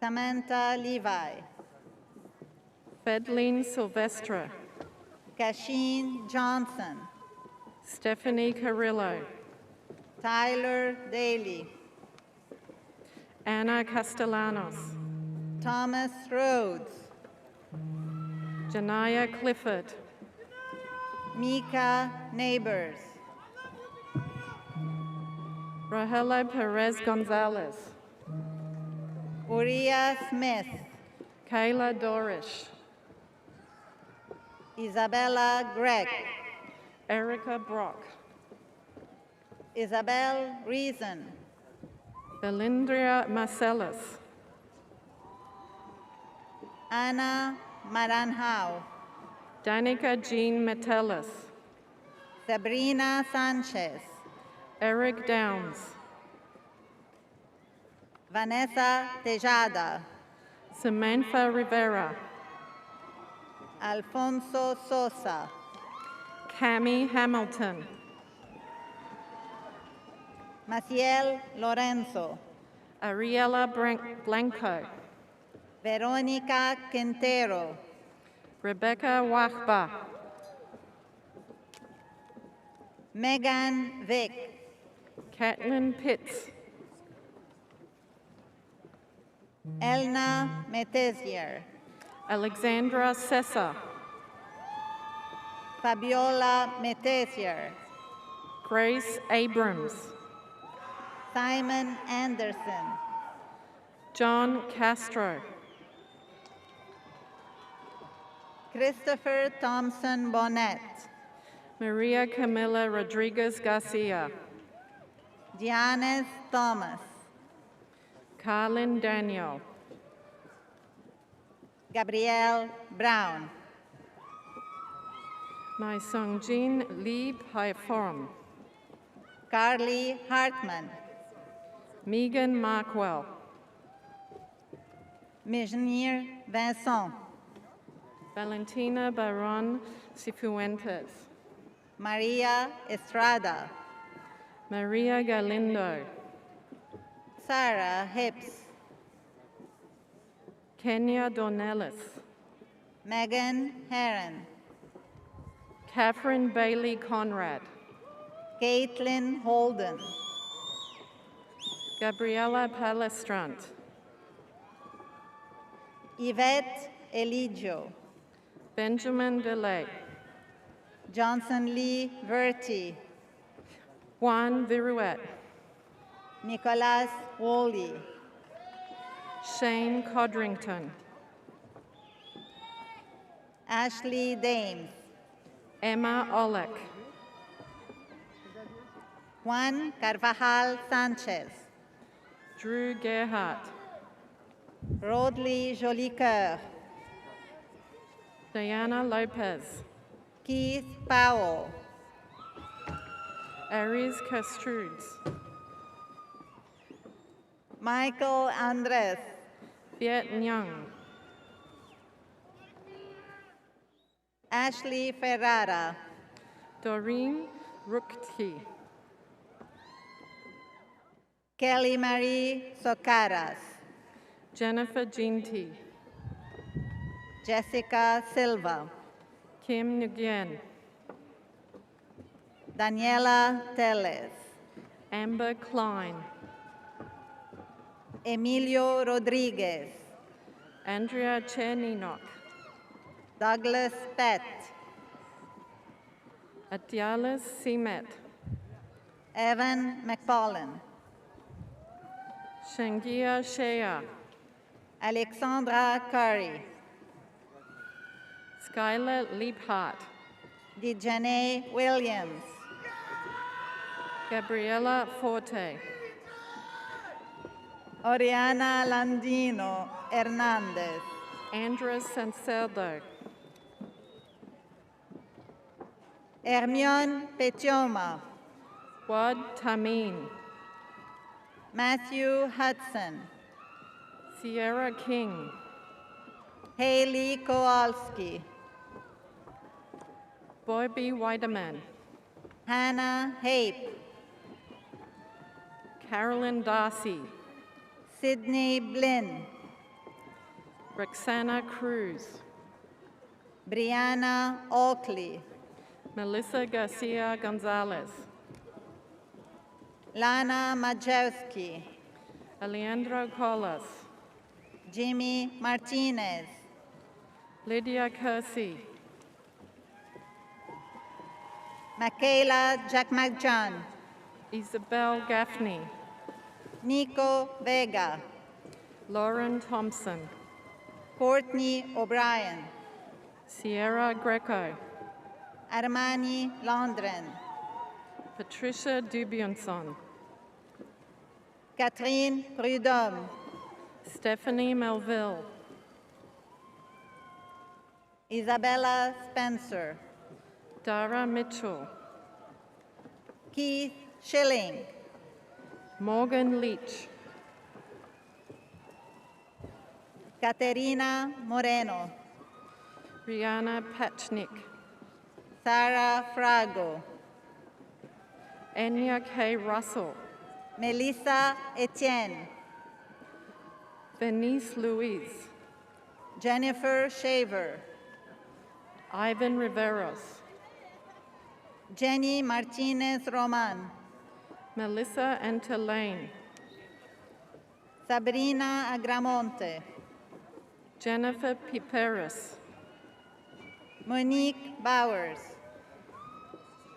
Samantha Levi, Fedline Silvestre, Kasheen Johnson, Stephanie Carrillo, Tyler Daly, Anna Castellanos, Thomas Rhodes, Janaya Clifford, Mika Neighbors, Rogelio Perez Gonzalez, Uriah Smith, Kayla Dorish, Isabella Gregg, Erica Brock, Isabel Reason, Belindria Marcellus, Anna Maranhao, Danica Jean Metellus, Sabrina Sanchez, Eric Downs, Vanessa Tejada, Samantha Rivera, Alfonso Sosa, Cami Hamilton, Maciel Lorenzo, Ariela Blanco, Veronica Quintero, Rebecca Wachba, Megan Vick, Caitlin Pitts, Elna Metesier, Alexandra Sessa, Fabiola Metesier, Grace Abrams, Simon Anderson, John Castro, Christopher Thompson Bonnet, Maria Camila Rodriguez Garcia, Giannis Thomas, Carlin Daniel, Gabrielle Brown, My Songjin Lee Pai Forum, Carly Hartman, Megan Markwell, Mijnir Vincent, Valentina Baron Cifuentes, Maria Estrada, Maria Galindo, Sarah Hips, Kenya Dornelis, Megan Heron, Catherine Bailey Conrad, Caitlin Holden, Gabriela Palestrant, Yvette Eligio, Benjamin DeLay, Johnson Lee Verti, Juan Viruet, Nicholas Woolley, Shane Codrington, Ashley Dames, Emma Olek, Juan Carvajal Sanchez, Drew Gerhardt, Rodley Jolicoeur, Diana Lopez, Keith Powell, Aries Castrudes, Michael Andres, Viet Nyang, Ashley Ferrara, Doreen Rukti, Kelly Marie Socaras, Jennifer Ginty, Jessica Silva, Kim Nguyen, Daniela Teles, Amber Klein, Emilio Rodriguez, Andrea Cherninok, Douglas Pett, Atialis Semet, Evan McFarlane, Shangia Shea, Alexandra Curry, Skylar Leaphart, Dejanae Williams, Gabriela Forte, Oriana Landino Hernandez, Andres Sancerdo, Hermione Petioma, Wad Tamin, Matthew Hudson, Sierra King, Haley Kowalski, Bobby Weideman, Hannah Hape, Carolyn Darcy, Sydney Blinn, Roxana Cruz, Brianna Oakley, Melissa Garcia Gonzalez, Lana Majewski, Alejandro Colas, Jimmy Martinez, Lydia Kersey, Michaela Jackmacjohn, Isabel Gaffney, Nico Vega, Lauren Thompson, Courtney O'Brien, Sierra Greco, Armani Londren, Patricia Dubionson, Catherine Prudhomme, Stephanie Melville, Isabella Spencer, Dara Mitchell, Keith Schilling, Morgan Leach, Caterina Moreno, Rihanna Patchnick, Sarah Frago, Anya K. Russell, Melissa Etienne, Venice Louise, Jennifer Shaver, Ivan Riveros, Jenny Martinez Roman, Melissa Antolane, Sabrina Agramonte, Jennifer Piperis, Monique Bowers,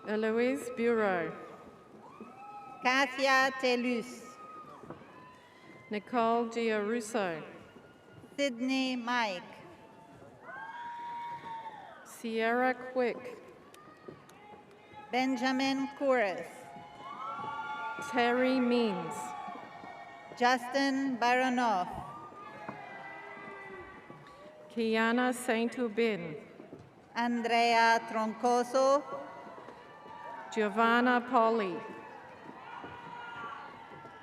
Eloise Bureau, Katia Telus, Nicole Giarusso, Sydney Mike, Sierra Quick, Benjamin Couris, Terry Means, Justin Baronoff, Kiana Saint-Aubin, Andrea Troncoso, Giovanna Polly,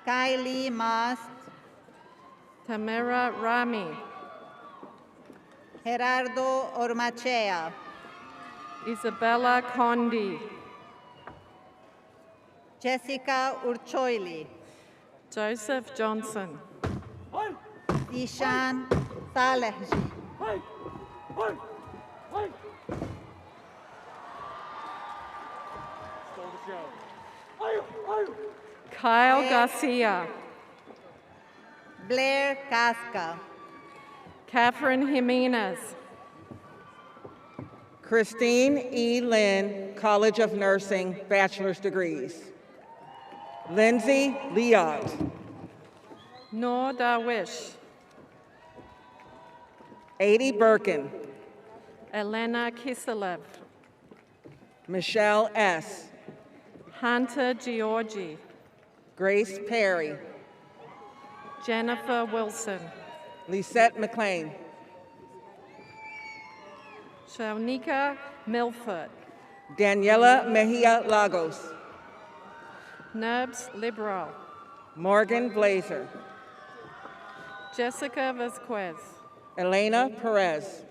Kylie Mast, Tamara Rami, Gerardo Ormachea, Isabella Condi, Jessica Urchoili, Joseph Johnson, Ishan Salehji, Kyle Garcia, Blair Casca, Catherine Jimenez, Christine E. Lynn, College of Nursing, bachelor's degrees. Lindsay Liot, Noor Darwish, Adi Birkin, Elena Kiselev, Michelle S., Hunter Georgi, Grace Perry, Jennifer Wilson, Lisette McLean, Shaunika Milford, Daniela Mejia Lagos, Nerbs Liberal, Morgan Blazer, Jessica Vasquez, Elena Perez,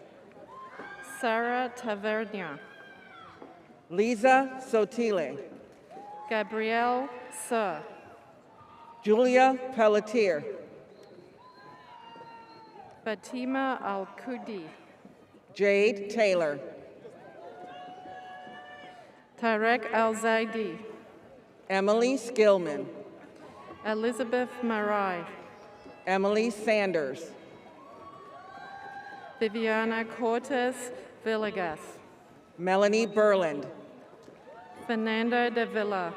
Sarah Tavernia, Lisa Sotile, Gabrielle Sir, Julia Pelletier, Fatima Al-Kudi, Jade Taylor, Tarek Al-Zaidi, Emily Skillman, Elizabeth Marai, Emily Sanders, Viviana Cortez Villegas, Melanie Burland, Fernando de Villa,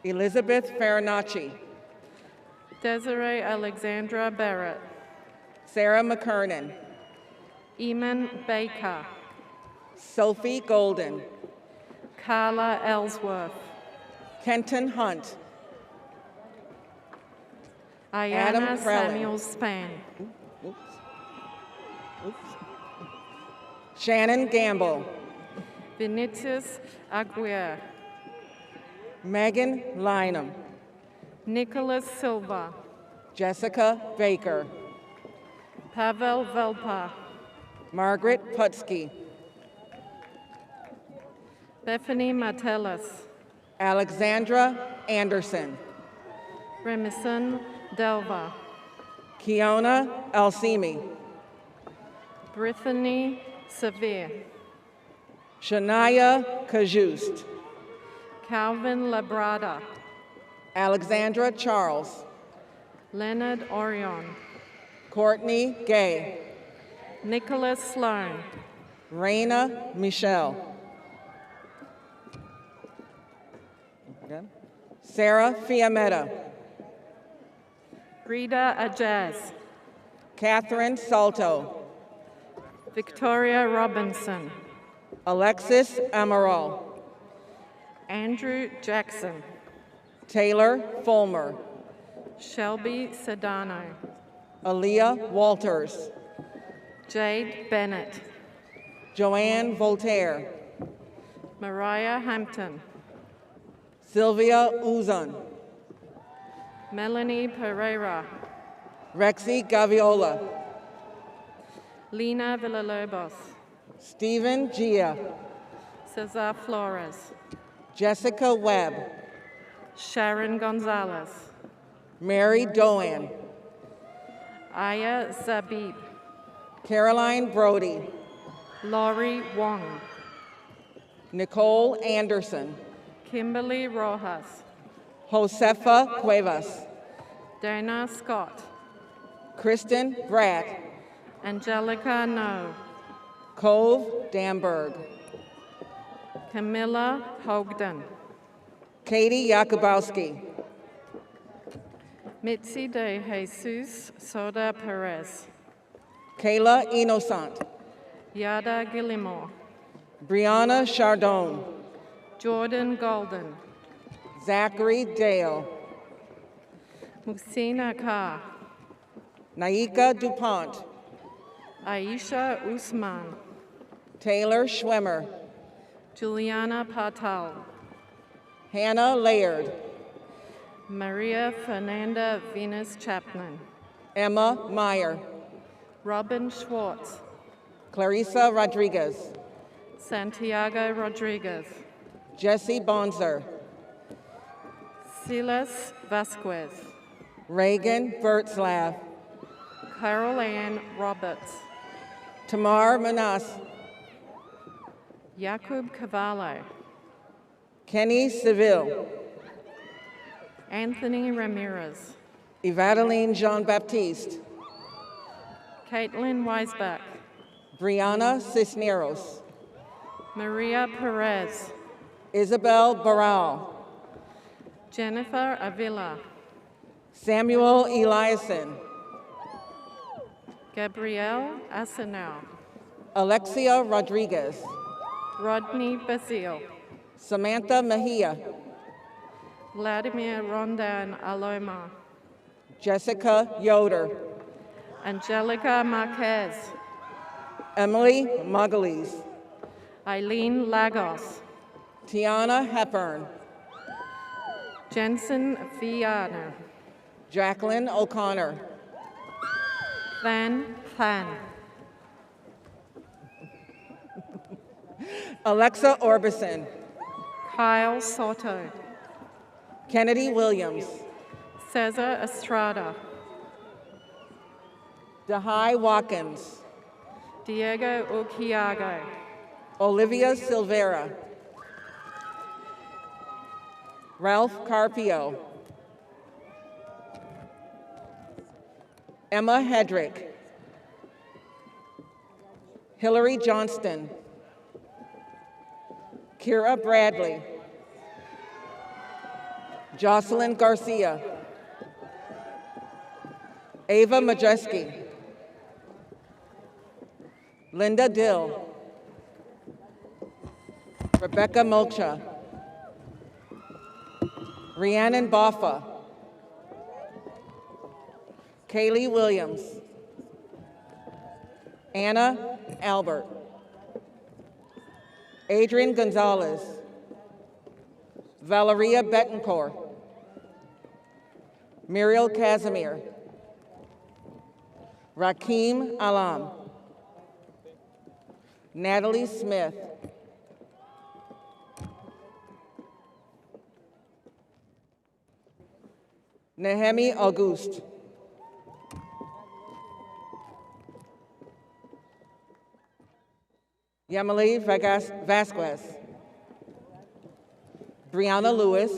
Elizabeth Farinacci, Desiree Alexandra Barrett, Sarah McKernan, Eamon Baker, Sophie Golden, Carla Ellsworth, Kenton Hunt, Ayana Adam Krellen. Samuel Span, Shannon Gamble, Vinicius Aguirre, Megan Lynham, Nicholas Silva, Jessica Baker, Pavel Velpa, Margaret Putsky, Bethany Martellus, Alexandra Anderson, Remison Delva, Kiona Alsimi, Brittany Severe, Shania Kajust, Calvin Labrada, Alexandra Charles, Leonard Orion, Courtney Gay, Nicholas Sloan, Raina Michelle, Sarah Fiametta, Rita Ajaz, Catherine Salto, Victoria Robinson, Alexis Amaral, Andrew Jackson, Taylor Fulmer, Shelby Sedano, Aaliyah Walters, Jade Bennett, Joanne Voltaire, Mariah Hampton, Sylvia Uzan, Melanie Pereira, Rexy Gaviola, Lena Villalobos, Stephen Gia, Cesar Flores, Jessica Webb, Sharon Gonzalez, Mary Doan, Aya Zabib, Caroline Brody, Laurie Wong, Nicole Anderson, Kimberly Rojas, Josefa Cuevas, Dana Scott, Kristen Bratt, Angelica No, Cove Damberg, Camilla Hogden, Katie Yakubowski, Mitzi de Jesus Soda Perez, Kayla Innocent, Yada Gillimore, Brianna Chardon, Jordan Golden, Zachary Dale, Muxina Carr, Naika DuPont, Aisha Usman, Taylor Schwimmer, Juliana Patal, Hannah Laird, Maria Fernanda Venus Chapman, Emma Meyer, Robin Schwartz, Clarissa Rodriguez. Santiago Rodriguez. Jesse Bonzer. Silas Vasquez. Reagan Bertzlav. Carol Ann Roberts. Tamar Manas. Jakub Cavallo. Kenny Seville. Anthony Ramirez. Evadaline Jean-Baptiste. Caitlin Weisbach. Brianna Cisneros. Maria Perez. Isabel Barral. Jennifer Avila. Samuel Eliason. Gabrielle Asenau. Alexia Rodriguez. Rodney Basile. Samantha Mejia. Vladimir Rondan Aloma. Jessica Yoder. Angelica Marquez. Emily Magalese. Eileen Lagos. Tiana Hepburn. Jensen Viana. Jacqueline O'Connor. Van Fan. Alexa Orbison. Kyle Soto. Kennedy Williams. Cesar Estrada. Dahai Watkins. Diego Urquiago. Olivia Silvera. Ralph Carpio. Emma Hedrick. Hillary Johnston. Kira Bradley. Jocelyn Garcia. Ava Majeski. Linda Dill. Rebecca Moksha. Rhiannon Boffa. Kaylee Williams. Anna Albert. Adrian Gonzalez. Valeria Betancourt. Muriel Casimir. Rakeem Alam. Natalie Smith. Nehemi Auguste. Yamali Vasquez. Brianna Lewis.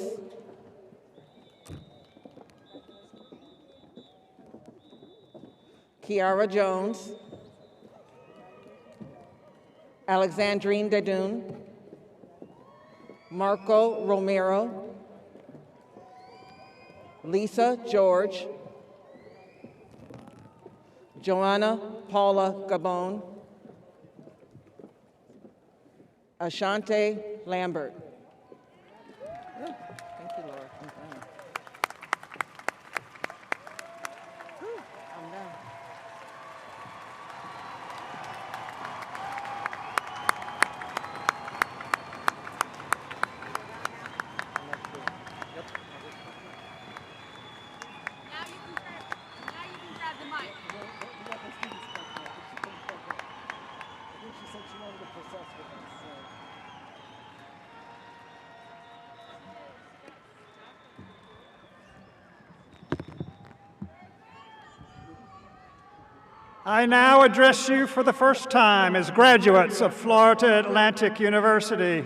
Kiara Jones. Alexandrine Dadun. Marco Romero. Lisa George. Joanna Paula Gabon. Ashante Lambert. Thank you, Laura. I'm done. I now address you for the first time as graduates of Florida Atlantic University.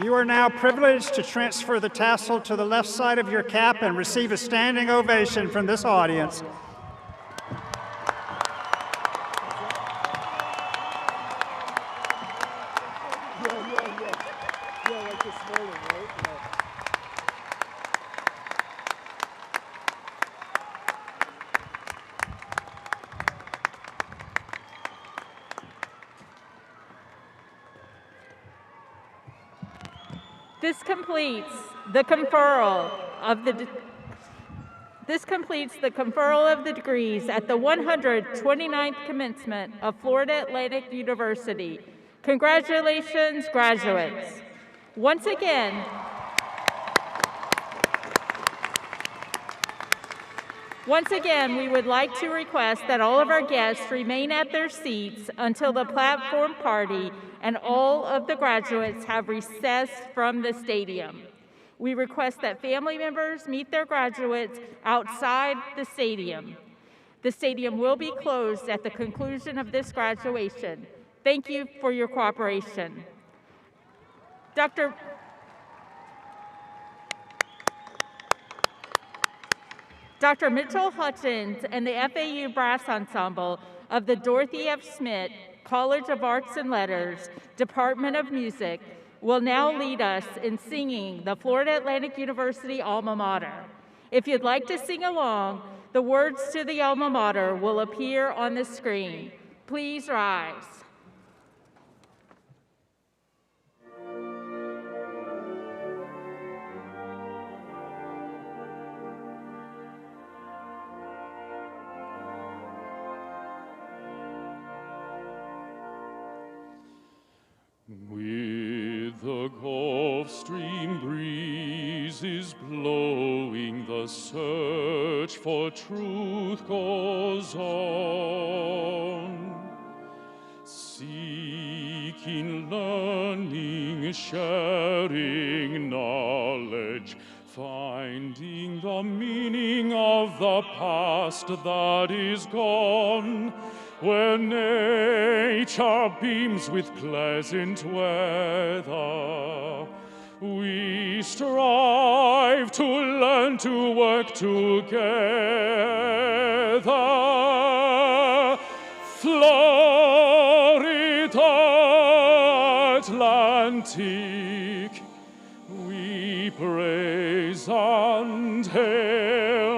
You are now privileged to transfer the tassel to the left side of your cap and receive a standing ovation from this audience. This completes the conferral of the degrees at the 129th commencement of Florida Atlantic University. Congratulations, graduates. Once again, we would like to request that all of our guests remain at their seats until the platform party and all of the graduates have recessed from the stadium. We request that family members meet their graduates outside the stadium. The stadium will be closed at the conclusion of this graduation. Thank you for your cooperation. Dr. Mitchell Hutchins and the FAU Brass Ensemble of the Dorothy F. Smith College of Arts and Letters, Department of Music, will now lead us in singing the Florida Atlantic University alma mater. If you'd like to sing along, the words to the alma mater will appear on the screen. Please rise. With the Gulf Stream breezes blowing, the search for truth goes on. Seeking learning, sharing knowledge, finding the meaning of the past that is gone. Where nature beams with pleasant weather, we strive to learn to work together. Florida Atlantic, we praise and hail